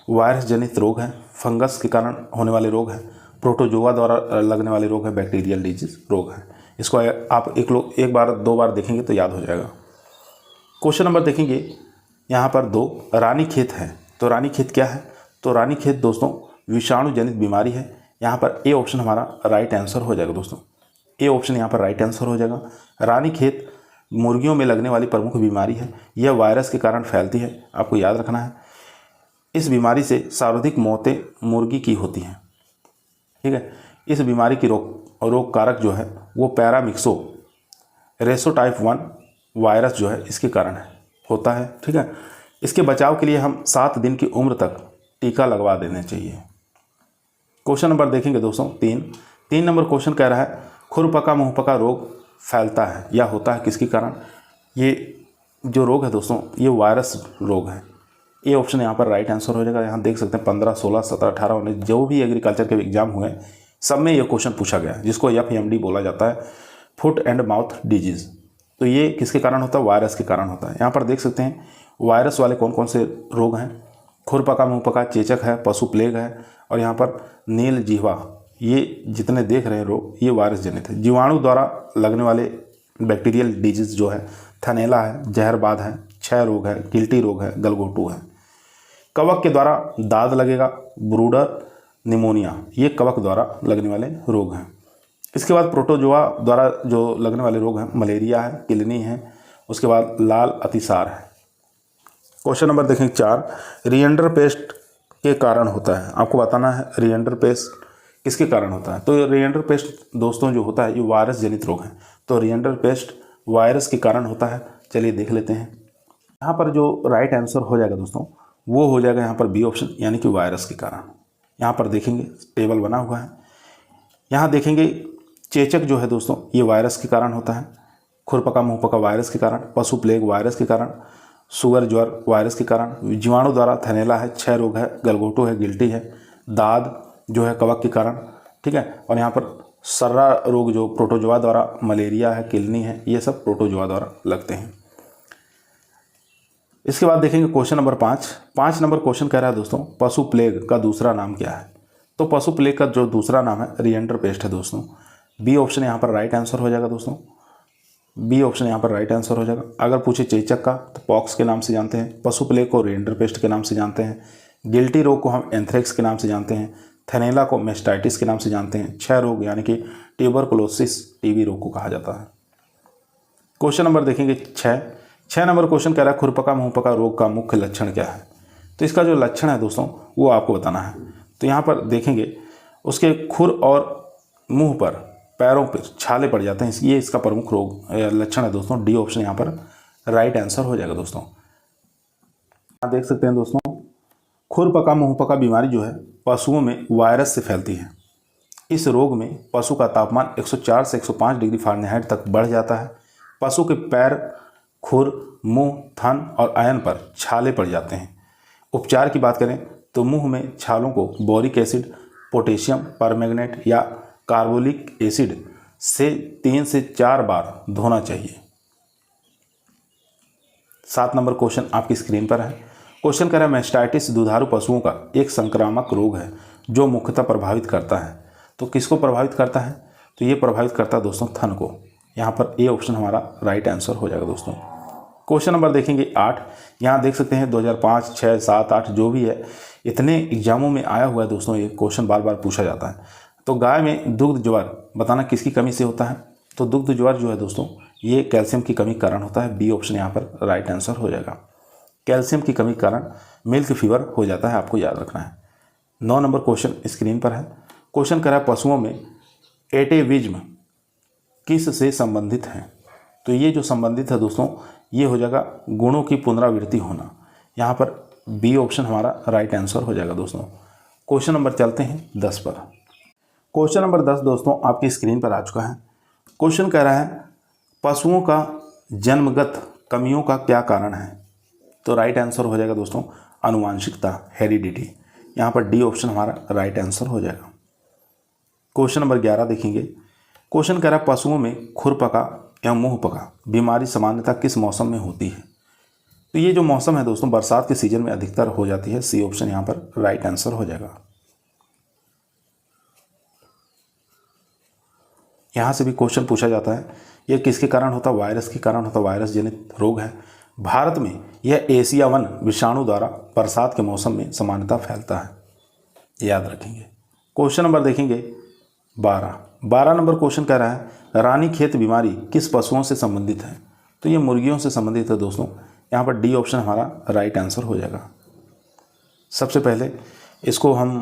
वायरस जनित रोग है, फंगस के कारण होने वाले रोग हैं, प्रोटोजोआ द्वारा लगने वाले रोग है, बैक्टीरियल डिजीज रोग है। इसको आप एक बार दो बार देखेंगे तो याद हो जाएगा। क्वेश्चन नंबर देखेंगे यहाँ पर 2 रानीखेत है। तो रानीखेत क्या है। तो रानीखेत दोस्तों विषाणु जनित बीमारी है। यहाँ पर ए ऑप्शन हमारा राइट आंसर हो जाएगा दोस्तों। ए ऑप्शन यहाँ पर राइट आंसर हो जाएगा। रानीखेत मुर्गियों में लगने वाली प्रमुख बीमारी है। यह वायरस के कारण फैलती है, आपको याद रखना है। इस बीमारी से सर्वाधिक मौतें मुर्गी की होती हैं। ठीक है। इस बीमारी की रोग कारक जो है वो पैरामिक्सो रेसो टाइप 1 वायरस जो है इसके कारण होता है। ठीक है। इसके बचाव के लिए हम 7 दिन की उम्र तक टीका लगवा देना चाहिए। क्वेश्चन नंबर देखेंगे दोस्तों 3 नंबर क्वेश्चन कह रहा है खुरपका मुंहपका रोग फैलता है या होता है किसके कारण। ये जो रोग है दोस्तों ये वायरस रोग है। ये ऑप्शन यहाँ पर राइट आंसर हो जाएगा। यहाँ देख सकते हैं 15, 16, 17, 18, 19 जो भी एग्रीकल्चर के एग्जाम हुए सब में ये क्वेश्चन पूछा गया है, जिसको FMD बोला जाता है, फुट एंड माउथ डिजीज़। तो ये किसके कारण होता है, वायरस के कारण होता है। यहाँ पर देख सकते हैं वायरस वाले कौन कौन से रोग हैं, खुरपका मुंहपका, चेचक है, पशु प्लेग है, और यहाँ पर नील जिह्वा, ये जितने देख रहे हैं रोग ये वायरस जनित है। जीवाणु द्वारा लगने वाले बैक्टीरियल डिजीज़ जो है थनैला है, जहरबाद है, क्षय रोग है, गिल्टी रोग है, गलघोटू है। कवक के द्वारा दाद लगेगा, ब्रूडर निमोनिया, ये कवक द्वारा लगने वाले रोग हैं। इसके बाद प्रोटोजोआ द्वारा जो लगने वाले रोग हैं मलेरिया है, किलनी है, उसके बाद लाल अतिसार है। क्वेश्चन नंबर देखेंगे 4, रिएंडर पेस्ट के कारण होता है। आपको बताना है रिएंडर पेस्ट किसके कारण होता है। तो रिएंडर पेस्ट दोस्तों जो होता है ये वायरस जनित रोग है। तो रिएंडर पेस्ट वायरस के कारण होता है। चलिए देख लेते हैं। यहाँ पर जो राइट आंसर हो जाएगा दोस्तों वो हो जाएगा यहाँ पर बी ऑप्शन, यानी कि वायरस के कारण। यहाँ पर देखेंगे टेबल बना हुआ है, यहाँ देखेंगे चेचक जो है दोस्तों ये वायरस के कारण होता है, खुरपका मुंहपका वायरस के कारण, पशु प्लेग वायरस के कारण, सुगर ज्वर वायरस के कारण, जीवाणु द्वारा थनैला है, क्षय रोग है, गलघोटू है, गिल्टी है, दाद जो है कवक के कारण, ठीक है। और यहाँ पर सर्रा रोग जो प्रोटोजोआ द्वारा, मलेरिया है, किलनी है, ये सब प्रोटोजोआ द्वारा लगते हैं। इसके बाद देखेंगे क्वेश्चन नंबर 5 नंबर क्वेश्चन कह रहा है दोस्तों पशु प्लेग का दूसरा नाम क्या है। तो पशु प्लेग का जो दूसरा नाम है रिएंडर पेस्ट है दोस्तों। बी ऑप्शन यहाँ पर राइट आंसर हो जाएगा दोस्तों, बी ऑप्शन यहाँ पर राइट आंसर हो जाएगा। अगर पूछे चेचक का तो पॉक्स के नाम से जानते हैं, पशु प्लेग को रिएंडर पेस्ट के नाम से जानते हैं, गिल्टी रोग को हम एंथ्रेक्स के नाम से जानते हैं, थनैला को मेस्टाइटिस के नाम से जानते हैं, क्षय रोग यानी कि ट्यूबरकुलोसिस टीबी रोग को कहा जाता है। क्वेश्चन नंबर देखेंगे 6 नंबर क्वेश्चन कह रहा है खुरपका मुंहपका रोग का मुख्य लक्षण क्या है। तो इसका जो लक्षण है दोस्तों वो आपको बताना है। तो यहाँ पर देखेंगे उसके खुर और मुंह पर, पैरों पर छाले पड़ जाते हैं, ये इसका प्रमुख रोग लक्षण है दोस्तों। डी ऑप्शन यहाँ पर राइट आंसर हो जाएगा दोस्तों। आप देख सकते हैं दोस्तों खुरपका मुंहपका बीमारी जो है पशुओं में वायरस से फैलती है। इस रोग में पशु का तापमान 104 से 105 डिग्री फ़ारेनहाइट तक बढ़ जाता है। पशु के पैर, खुर, मुंह, थन और आयन पर छाले पड़ जाते हैं। उपचार की बात करें तो मुंह में छालों को बोरिक एसिड, पोटेशियम परमैंगनेट या कार्बोलिक एसिड से 3 से 4 बार धोना चाहिए। 7 नंबर क्वेश्चन आपकी स्क्रीन पर है। क्वेश्चन कह रहा है मेस्टाइटिस दुधारू पशुओं का एक संक्रामक रोग है जो मुख्यतः प्रभावित करता है। तो किसको प्रभावित करता है, तो ये प्रभावित करता है दोस्तों थन को। यहाँ पर ए ऑप्शन हमारा राइट आंसर हो जाएगा दोस्तों। क्वेश्चन नंबर देखेंगे 8। यहाँ देख सकते हैं 2005, 6, 7, 8 जो भी है इतने एग्जामों में आया हुआ है दोस्तों, ये क्वेश्चन बार बार पूछा जाता है। तो गाय में दुग्ध ज्वर बताना किसकी कमी से होता है। तो दुग्ध ज्वर जो है दोस्तों ये कैल्शियम की कमी के कारण होता है। बी ऑप्शन यहाँ पर राइट आंसर हो जाएगा। कैल्शियम की कमी के कारण मिल्क फीवर हो जाता है, आपको याद रखना है। 9 नंबर क्वेश्चन स्क्रीन पर है। क्वेश्चन करा है पशुओं में एटेविज्म किस से संबंधित है। तो ये जो संबंधित है दोस्तों ये हो जाएगा गुणों की पुनरावृत्ति होना। यहाँ पर बी ऑप्शन हमारा राइट आंसर हो जाएगा दोस्तों। क्वेश्चन नंबर चलते हैं 10 पर। क्वेश्चन नंबर 10 दोस्तों आपकी स्क्रीन पर आ चुका है। क्वेश्चन कह रहा है पशुओं का जन्मगत कमियों का क्या कारण है। तो राइट आंसर हो जाएगा दोस्तों आनुवांशिकता, हेरिडिटी। यहाँ पर डी ऑप्शन हमारा राइट आंसर हो जाएगा। क्वेश्चन नंबर 11 देखेंगे। क्वेश्चन कह रहा है पशुओं में खुरपका एवं मुंहपका बीमारी सामान्यतः किस मौसम में होती है। तो ये जो मौसम है दोस्तों बरसात के सीजन में अधिकतर हो जाती है। सी ऑप्शन यहाँ पर राइट आंसर हो जाएगा। यहाँ से भी क्वेश्चन पूछा जाता है ये किसके कारण होता है, वायरस के कारण होता है, वायरस जनित रोग है। भारत में यह एशिया 1 विषाणु द्वारा बरसात के मौसम में सामान्यतः फैलता है, याद रखेंगे। क्वेश्चन नंबर देखेंगे 12 नंबर क्वेश्चन कह रहा है रानीखेत बीमारी किस पशुओं से संबंधित है। तो ये मुर्गियों से संबंधित है दोस्तों। यहाँ पर डी ऑप्शन हमारा राइट आंसर हो जाएगा। सबसे पहले इसको हम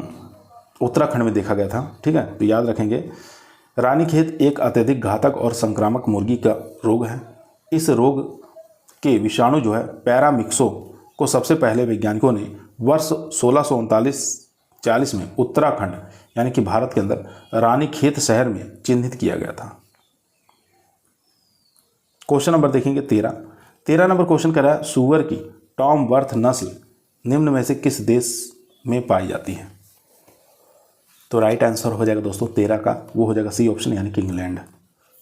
उत्तराखंड में देखा गया था, ठीक है। तो याद रखेंगे रानीखेत एक अत्यधिक घातक और संक्रामक मुर्गी का रोग है। इस रोग के विषाणु जो है पैरामिक्सो को सबसे पहले वैज्ञानिकों ने वर्ष 1639-40 में उत्तराखंड यानी कि भारत के अंदर रानीखेत शहर में चिन्हित किया गया था। क्वेश्चन नंबर देखेंगे 13 नंबर क्वेश्चन कह रहा है सूअर की टॉम वर्थ नस्ल निम्न में से किस देश में पाई जाती है। तो राइट आंसर हो जाएगा दोस्तों 13 का, वो हो जाएगा सी ऑप्शन यानी कि इंग्लैंड।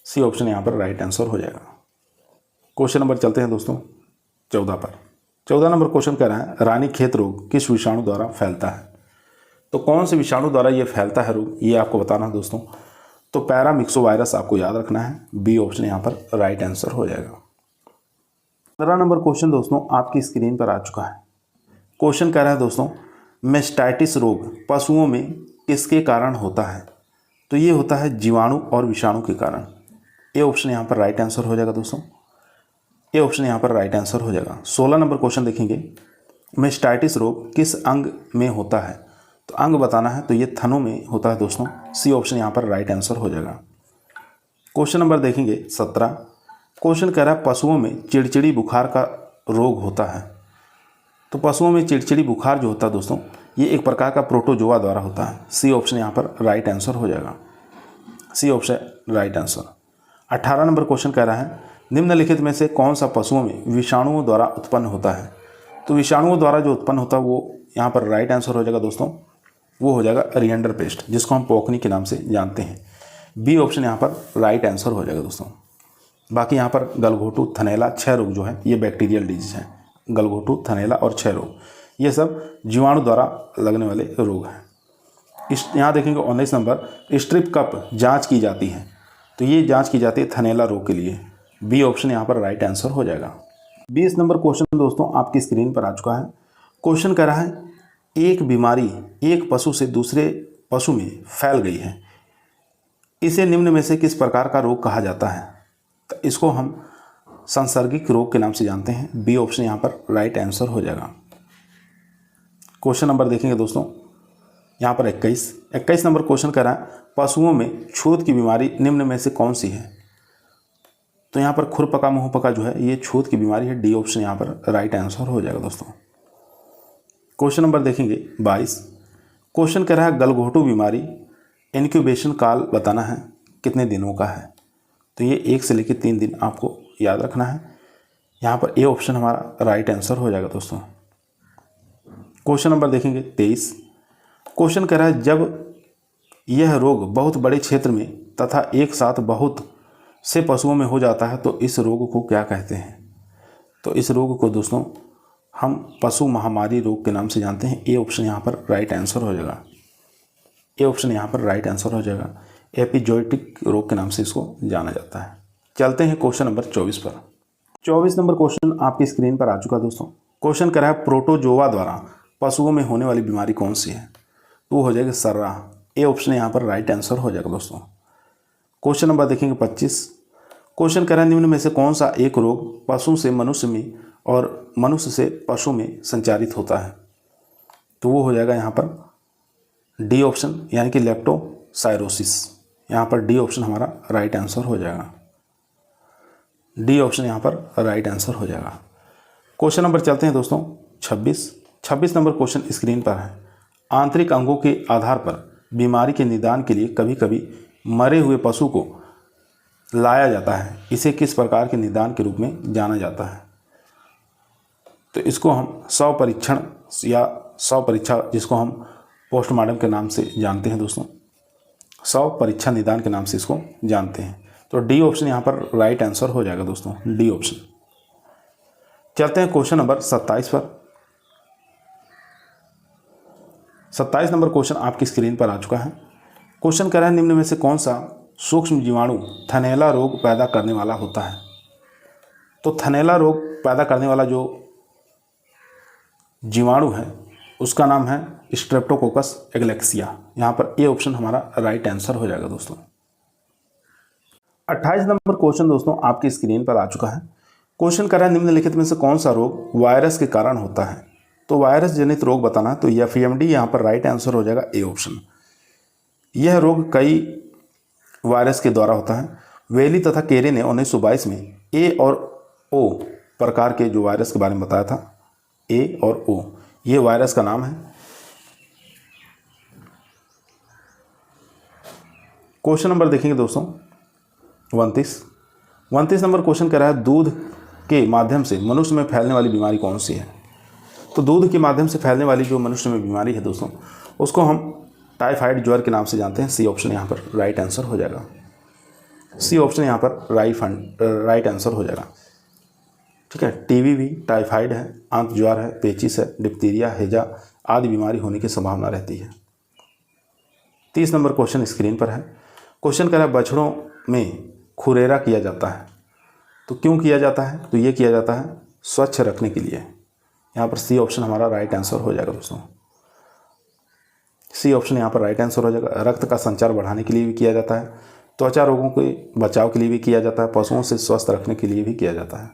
सी ऑप्शन यहाँ पर राइट आंसर हो जाएगा। क्वेश्चन नंबर चलते हैं दोस्तों 14 पर। 14 नंबर क्वेश्चन कह रहा है रानीखेत रोग किस विषाणु द्वारा फैलता है। तो कौन से विषाणु द्वारा ये फैलता है रोग, ये आपको बताना है दोस्तों। तो पैरामिक्सोवायरस आपको याद रखना है, बी ऑप्शन यहाँ पर राइट आंसर हो जाएगा। 15 नंबर क्वेश्चन दोस्तों आपकी स्क्रीन पर आ चुका है। क्वेश्चन कह रहा है दोस्तों मेस्टाइटिस रोग पशुओं में किसके कारण होता है। तो ये होता है जीवाणु और विषाणु के कारण। ए ऑप्शन यहाँ पर राइट आंसर हो जाएगा दोस्तों। ए ऑप्शन यहाँ पर राइट आंसर हो जाएगा। 16 नंबर क्वेश्चन देखेंगे मेस्टाइटिस रोग किस अंग में होता है। तो अंग बताना है, तो ये थनों में होता है दोस्तों। सी ऑप्शन यहाँ पर राइट आंसर हो जाएगा। क्वेश्चन नंबर देखेंगे 17। क्वेश्चन कह रहा है पशुओं में चिड़चिड़ी बुखार का रोग होता है। तो पशुओं में चिड़चिड़ी बुखार जो होता है दोस्तों, ये एक प्रकार का प्रोटोजोआ द्वारा होता है। सी ऑप्शन यहाँ पर राइट आंसर हो जाएगा। C option right answer. 18 number question कह रहा है निम्नलिखित में से कौन सा पशुओं में विषाणुओं द्वारा उत्पन्न होता है। तो विषाणुओं द्वारा जो उत्पन्न होता है वो यहाँ पर राइट आंसर हो जाएगा दोस्तों। वो हो जाएगा रिएंडर पेस्ट, जिसको हम पोकनी के नाम से जानते हैं। बी ऑप्शन यहाँ पर राइट आंसर हो जाएगा दोस्तों। बाकी यहाँ पर गलघोटू, थनैला, क्षय रोग जो है ये बैक्टीरियल डिजीज हैं। गलघोटू, थनैला और क्षय रोग ये सब जीवाणु द्वारा लगने वाले रोग हैं। यहाँ देखेंगे 19 नंबर स्ट्रिप कप जांच की जाती है। तो ये जांच की जाती है थनैला रोग के लिए। बी ऑप्शन यहाँ पर राइट आंसर हो जाएगा। 20 नंबर क्वेश्चन दोस्तों आपकी स्क्रीन पर आ चुका है। क्वेश्चन कह रहा है एक बीमारी एक पशु से दूसरे पशु में फैल गई है, इसे निम्न में से किस प्रकार का रोग कहा जाता है। तो इसको हम सांसर्गिक रोग के नाम से जानते हैं। बी ऑप्शन यहाँ पर राइट आंसर हो जाएगा। क्वेश्चन नंबर देखेंगे दोस्तों यहाँ पर 21 नंबर क्वेश्चन कह रहा है पशुओं में छूत की बीमारी निम्न में से कौन सी है। तो यहाँ पर खुरपका मुंहपका जो है ये छूत की बीमारी है। डी ऑप्शन यहाँ पर राइट आंसर हो जाएगा दोस्तों। क्वेश्चन नंबर देखेंगे 22। क्वेश्चन कह रहा है गलघोटू बीमारी इनक्यूबेशन काल बताना है कितने दिनों का है। तो ये 1 से लेकर 3 दिन आपको याद रखना है। यहाँ पर ए ऑप्शन हमारा राइट आंसर हो जाएगा दोस्तों। क्वेश्चन नंबर देखेंगे 23। क्वेश्चन कह रहा है जब यह रोग बहुत बड़े क्षेत्र में तथा एक साथ बहुत से पशुओं में हो जाता है तो इस रोग को क्या कहते हैं। तो इस रोग को दोस्तों हम पशु महामारी रोग के नाम से जानते हैं। ए ऑप्शन यहाँ पर राइट आंसर हो जाएगा। ए ऑप्शन यहाँ पर राइट आंसर हो जाएगा। एपिजोटिक रोग के नाम से इसको जाना जाता है। चलते हैं क्वेश्चन नंबर 24 पर। 24 नंबर क्वेश्चन आपकी स्क्रीन पर आ चुका दोस्तों। क्वेश्चन कर रहा है प्रोटोजोआ द्वारा पशुओं में होने वाली बीमारी कौन सी है। तो वो हो जाएगा सर्रा। ए ऑप्शन यहाँ पर राइट आंसर हो जाएगा दोस्तों। क्वेश्चन नंबर देखेंगे 25। क्वेश्चन कह रहा है निम्न में से कौन सा एक रोग पशु से मनुष्य में और मनुष्य से पशु में संचारित होता है। तो वो हो जाएगा यहाँ पर डी ऑप्शन यानी कि लेप्टोसाइरोसिस। यहाँ पर डी ऑप्शन हमारा राइट आंसर हो जाएगा। डी ऑप्शन यहाँ पर राइट आंसर हो जाएगा। क्वेश्चन नंबर चलते हैं दोस्तों 26 नंबर क्वेश्चन स्क्रीन पर है। आंतरिक अंगों के आधार पर बीमारी के निदान के लिए कभी कभी मरे हुए पशु को लाया जाता है, इसे किस प्रकार के निदान के रूप में जाना जाता है। तो इसको हम शव परीक्षण या शव परीक्षा, जिसको हम पोस्टमार्टम के नाम से जानते हैं दोस्तों, शव परीक्षा निदान के नाम से इसको जानते हैं। तो डी ऑप्शन यहाँ पर राइट आंसर हो जाएगा दोस्तों, डी ऑप्शन। चलते हैं क्वेश्चन नंबर 27 पर। 27 नंबर क्वेश्चन आपकी स्क्रीन पर आ चुका है। क्वेश्चन कह रहा है निम्न में से कौन सा सूक्ष्म जीवाणु थनैला रोग पैदा करने वाला होता है। तो थनैला रोग पैदा करने वाला जो जीवाणु है उसका नाम है स्ट्रेप्टोकोकस एग्लेक्सिया। यहाँ पर ए ऑप्शन हमारा राइट आंसर हो जाएगा दोस्तों। 28 नंबर क्वेश्चन दोस्तों आपकी स्क्रीन पर आ चुका है। क्वेश्चन कर रहा है निम्नलिखित में से कौन सा रोग वायरस के कारण होता है। तो वायरस जनित रोग बताना, तो FEMD यहाँ पर राइट आंसर हो जाएगा ए ऑप्शन। यह रोग कई वायरस के द्वारा होता है। वेली तथा केरे ने 1922 में ए और ओ प्रकार के जो वायरस के बारे में बताया था। ए और ओ, ये वायरस का नाम है। क्वेश्चन नंबर देखेंगे दोस्तों 29 नंबर क्वेश्चन कह रहा है दूध के माध्यम से मनुष्य में फैलने वाली बीमारी कौन सी है। तो दूध के माध्यम से फैलने वाली जो मनुष्य में बीमारी है दोस्तों, उसको हम टाइफाइड ज्वर के नाम से जानते हैं। सी ऑप्शन यहाँ पर राइट आंसर हो जाएगा। सी ऑप्शन यहाँ पर राइट आंसर हो जाएगा। ठीक है, टीबी भी टाइफाइड है, आंत ज्वर है, पेचिस है, डिप्थीरिया, हैजा आदि बीमारी होने की संभावना रहती है। 30 नंबर क्वेश्चन स्क्रीन पर है। क्वेश्चन कह रहा है बछड़ों में खुरेरा किया जाता है। तो क्यों किया जाता है? तो ये किया जाता है स्वच्छ रखने के लिए। यहाँ पर सी ऑप्शन हमारा राइट आंसर हो जाएगा दोस्तों। सी ऑप्शन यहाँ पर राइट आंसर हो जाएगा। रक्त का संचार बढ़ाने के लिए भी किया जाता है, त्वचा रोगों के बचाव के लिए भी किया जाता है, पशुओं से स्वस्थ रखने के लिए भी किया जाता है।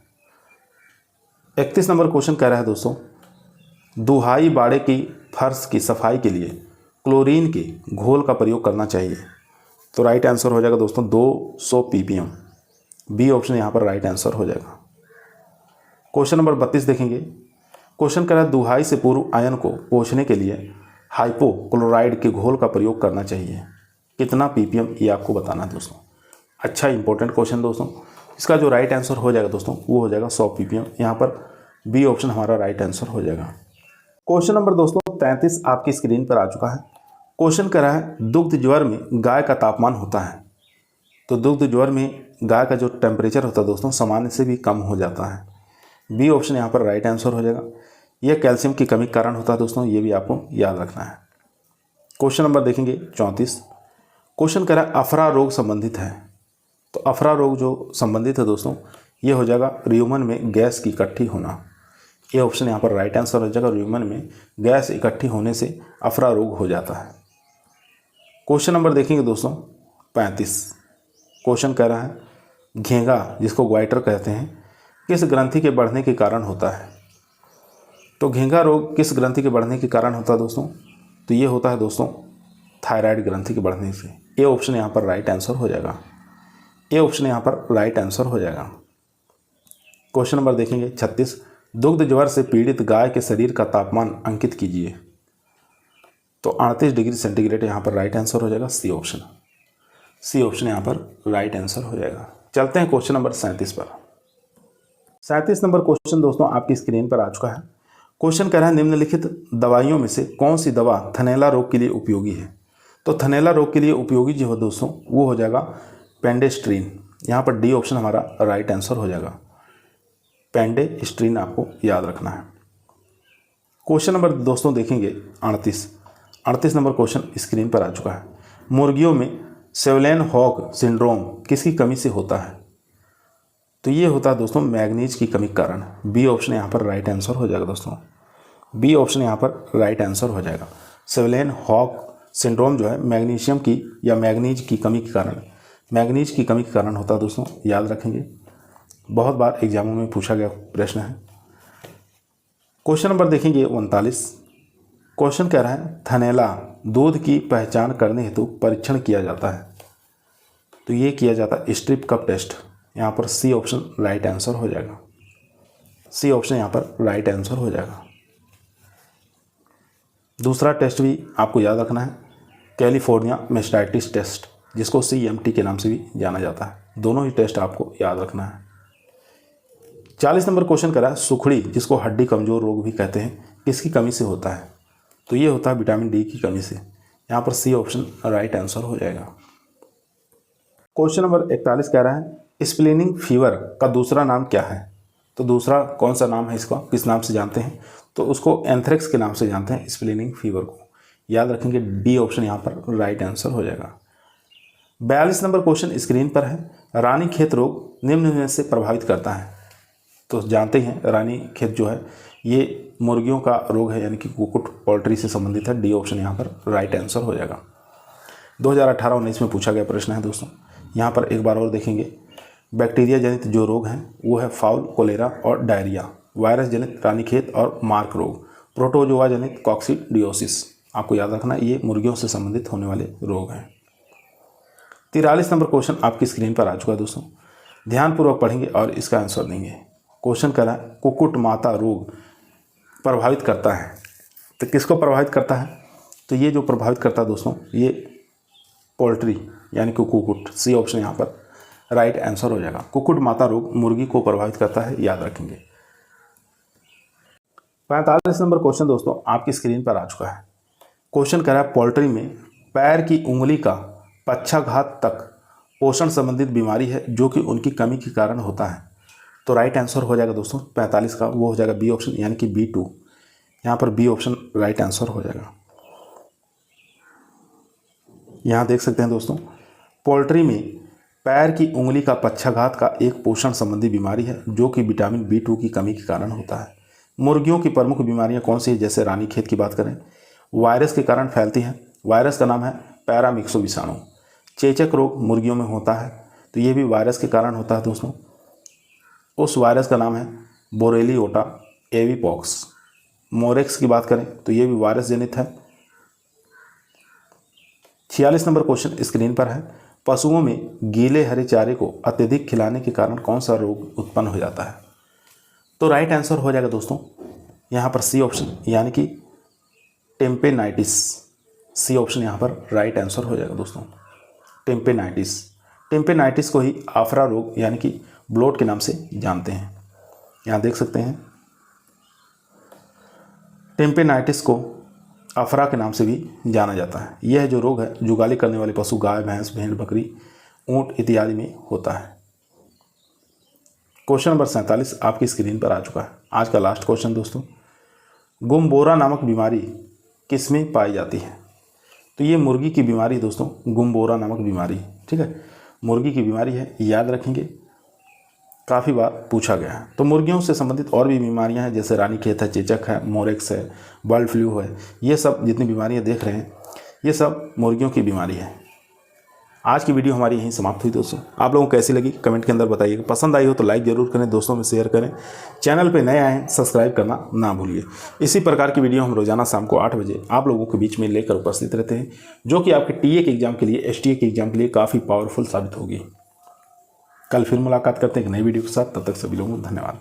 31 नंबर क्वेश्चन कह रहा है दोस्तों दुहाई बाड़े की फर्श की सफाई के लिए क्लोरीन के घोल का प्रयोग करना चाहिए। तो राइट आंसर हो जाएगा दोस्तों 200 ppm। बी ऑप्शन यहाँ पर राइट आंसर हो जाएगा। क्वेश्चन नंबर 32 देखेंगे। क्वेश्चन कह रहा है दुहाई से पूर्व आयन को पोंछने के लिए हाइपोक्लोराइड के घोल का प्रयोग करना चाहिए। कितना ppm ये आपको बताना है दोस्तों। अच्छा इंपॉर्टेंट क्वेश्चन दोस्तों। इसका जो राइट आंसर हो जाएगा दोस्तों वो हो जाएगा 100 ppm। यहाँ पर बी ऑप्शन हमारा राइट आंसर हो जाएगा। क्वेश्चन नंबर दोस्तों 33 आपकी स्क्रीन पर आ चुका है। क्वेश्चन कर रहा है दुग्ध ज्वर में गाय का तापमान होता है। तो दुग्ध ज्वर में गाय का जो टेम्परेचर होता है दोस्तों सामान्य से भी कम हो जाता है। बी ऑप्शन यहाँ पर राइट आंसर हो जाएगा। यह कैल्शियम की कमी के कारण होता है दोस्तों, ये भी आपको याद रखना है। क्वेश्चन नंबर देखेंगे 34। क्वेश्चन कह रहा है अफरा रोग संबंधित है। तो अफरा रोग जो संबंधित है दोस्तों ये हो जाएगा र्यूमन में गैस की इकट्ठी होना। ये ऑप्शन यहाँ पर राइट आंसर हो जाएगा। र्यूमन में गैस इकट्ठी होने से अफरा रोग हो जाता है। क्वेश्चन नंबर देखेंगे दोस्तों 35। क्वेश्चन कह रहा है घेंगा जिसको ग्वाइटर कहते हैं किस ग्रंथि के बढ़ने के कारण होता है। तो घेंगा रोग किस ग्रंथि के बढ़ने के कारण होता है दोस्तों? तो ये होता है दोस्तों थायराइड ग्रंथि के बढ़ने से। ए ऑप्शन यहाँ पर राइट आंसर हो जाएगा। ए ऑप्शन यहाँ पर राइट आंसर हो जाएगा। क्वेश्चन नंबर देखेंगे 36। दुग्ध ज्वर से पीड़ित गाय के शरीर का तापमान अंकित कीजिए। तो 38 डिग्री सेंटीग्रेड यहाँ पर राइट आंसर हो जाएगा। C option. सी ऑप्शन यहाँ पर राइट आंसर हो जाएगा। चलते हैं क्वेश्चन नंबर 37 पर। 37 नंबर क्वेश्चन दोस्तों आपकी स्क्रीन पर आ चुका है। क्वेश्चन कह रहा है निम्नलिखित दवाइयों में से कौन सी दवा थनैला रोग के लिए उपयोगी है। तो थनैला रोग के लिए उपयोगी जो हो दोस्तों वो हो जाएगा पेंडेस्ट्रीन। यहाँ पर डी ऑप्शन हमारा राइट आंसर हो जाएगा। पेंडेस्ट्रीन आपको याद रखना है। क्वेश्चन नंबर दोस्तों देखेंगे 38 नंबर क्वेश्चन स्क्रीन पर आ चुका है। मुर्गियों में सेवलेन हॉक सिंड्रोम किसकी कमी से होता है। तो ये होता है दोस्तों मैग्नीज की कमी के कारण। बी ऑप्शन यहाँ पर राइट आंसर हो जाएगा दोस्तों। बी ऑप्शन यहाँ पर राइट आंसर हो जाएगा। सेवलेन हॉक सिंड्रोम जो है मैग्नीशियम की या मैग्नीज की कमी के कारण, मैग्नीज की कमी के कारण होता है दोस्तों, याद रखेंगे। बहुत बार एग्जामों में पूछा गया प्रश्न है। क्वेश्चन नंबर देखेंगे 39। क्वेश्चन कह रहा है थनैला दूध की पहचान करने हेतु परीक्षण किया जाता है। तो ये किया जाता है स्ट्रिप कप टेस्ट। यहाँ पर सी ऑप्शन राइट आंसर हो जाएगा। सी ऑप्शन यहाँ पर राइट आंसर हो जाएगा। दूसरा टेस्ट भी आपको याद रखना है कैलिफोर्निया मेस्टाइटिस टेस्ट, जिसको CMT के नाम से भी जाना जाता है। दोनों ही टेस्ट आपको याद रखना है। 40 नंबर क्वेश्चन करा है सुखड़ी जिसको हड्डी कमजोर रोग भी कहते हैं किसकी कमी से होता है। तो ये होता है विटामिन डी की कमी से। यहाँ पर सी ऑप्शन राइट आंसर हो जाएगा। क्वेश्चन नंबर 41 कह रहा है स्प्लेनिंग फीवर का दूसरा नाम क्या है। तो दूसरा कौन सा नाम है, इसका किस नाम से जानते हैं। तो उसको एंथ्रेक्स के नाम से जानते हैं स्प्लेनिंग फीवर को। याद रखेंगे डी ऑप्शन यहाँ पर राइट आंसर हो जाएगा। 42 नंबर क्वेश्चन स्क्रीन पर है रानीखेत रोग निम्न में से प्रभावित करता है। तो जानते हैं रानीखेत जो है ये मुर्गियों का रोग है, यानी कि कुक्कुट पोल्ट्री से संबंधित है। डी ऑप्शन यहाँ पर राइट आंसर हो जाएगा। 2018-19 में पूछा गया प्रश्न है दोस्तों। यहाँ पर एक बार और देखेंगे बैक्टीरिया जनित जो रोग हैं वो है फाउल, कोलेरा और डायरिया। वायरस जनित रानीखेत और मार्क रोग। प्रोटोजोआ जनित कॉक्सीडियोसिस। आपको याद रखना ये मुर्गियों से संबंधित होने वाले रोग हैं। 43 नंबर क्वेश्चन आपकी स्क्रीन पर आ चुका है दोस्तों। ध्यानपूर्वक पढ़ेंगे और इसका आंसर देंगे। क्वेश्चन करा कुक्कुट माता रोग प्रभावित करता है। तो किसको प्रभावित करता है? तो ये जो प्रभावित करता है दोस्तों, ये पोल्ट्री यानी कि कुक्कुट। सी ऑप्शन यहाँ पर राइट आंसर हो जाएगा। कुक्कुट माता रोग मुर्गी को प्रभावित करता है, याद रखेंगे। 45 नंबर क्वेश्चन दोस्तों आपकी स्क्रीन पर आ चुका है। क्वेश्चन कह रहा है पोल्ट्री में पैर की उंगली का पक्षाघात तक पोषण संबंधित बीमारी है जो कि उनकी कमी के कारण होता है। तो राइट आंसर हो जाएगा दोस्तों 45 का, वो हो जाएगा बी ऑप्शन यानी कि B2। यहाँ पर बी ऑप्शन राइट आंसर हो जाएगा। यहाँ देख सकते हैं दोस्तों, पोल्ट्री में पैर की उंगली का पक्षाघात का एक पोषण संबंधी बीमारी है जो कि विटामिन B2 की कमी के कारण होता है। मुर्गियों की प्रमुख बीमारियां कौन सी है? जैसे रानीखेत की बात करें, वायरस के कारण फैलती हैं। वायरस का नाम है पैरामिक्सो विषाणु। चेचक रोग मुर्गियों में होता है, तो ये भी वायरस के कारण होता है दोस्तों। उस वायरस का नाम है बोरेलियोटा एविपॉक्स। मोरेक्स की बात करें तो ये भी वायरस जनित है। 46 नंबर क्वेश्चन स्क्रीन पर है। पशुओं में गीले हरे चारे को अत्यधिक खिलाने के कारण कौन सा रोग उत्पन्न हो जाता है? तो राइट आंसर हो जाएगा दोस्तों यहाँ पर सी ऑप्शन यानी कि टेम्पेनाइटिस। सी ऑप्शन यहाँ पर राइट आंसर हो जाएगा दोस्तों, टेम्पेनाइटिस। टेम्पेनाइटिस को ही आफरा रोग यानी कि ब्लोट के नाम से जानते हैं। यहाँ देख सकते हैं, टेम्पेनाइटिस को अफरा के नाम से भी जाना जाता है। यह जो रोग है जुगाली करने वाले पशु गाय, भैंस, भेड़, बकरी, ऊंट इत्यादि में होता है। क्वेश्चन नंबर 47 आपकी स्क्रीन पर आ चुका है। आज का लास्ट क्वेश्चन दोस्तों, गुमबोरा नामक बीमारी किसमें पाई जाती है? तो ये मुर्गी की बीमारी दोस्तों, गुमबोरा नामक बीमारी, ठीक है, मुर्गी की बीमारी है, याद रखेंगे, काफ़ी बार पूछा गया है। तो मुर्गियों से संबंधित और भी बीमारियां हैं जैसे रानीखेत है, चेचक है, मोरेक्स है, बर्ड फ्लू है। ये सब जितनी बीमारियां देख रहे हैं ये सब मुर्गियों की बीमारी है। आज की वीडियो हमारी यहीं समाप्त हुई दोस्तों। आप लोगों को कैसी लगी कमेंट के अंदर बताइएगा। पसंद आई हो तो लाइक ज़रूर करें, दोस्तों में शेयर करें। चैनल पे नए आए हैं सब्सक्राइब करना ना भूलिए। इसी प्रकार की वीडियो हम रोजाना शाम को 8 बजे आप लोगों के बीच में लेकर उपस्थित रहते हैं, जो कि आपके टीए के एग्जाम के लिए, STA के एग्जाम के लिए काफ़ी पावरफुल साबित होगी। कल फिर मुलाकात करते हैं एक नई वीडियो के साथ, तब तक सभी लोगों को धन्यवाद।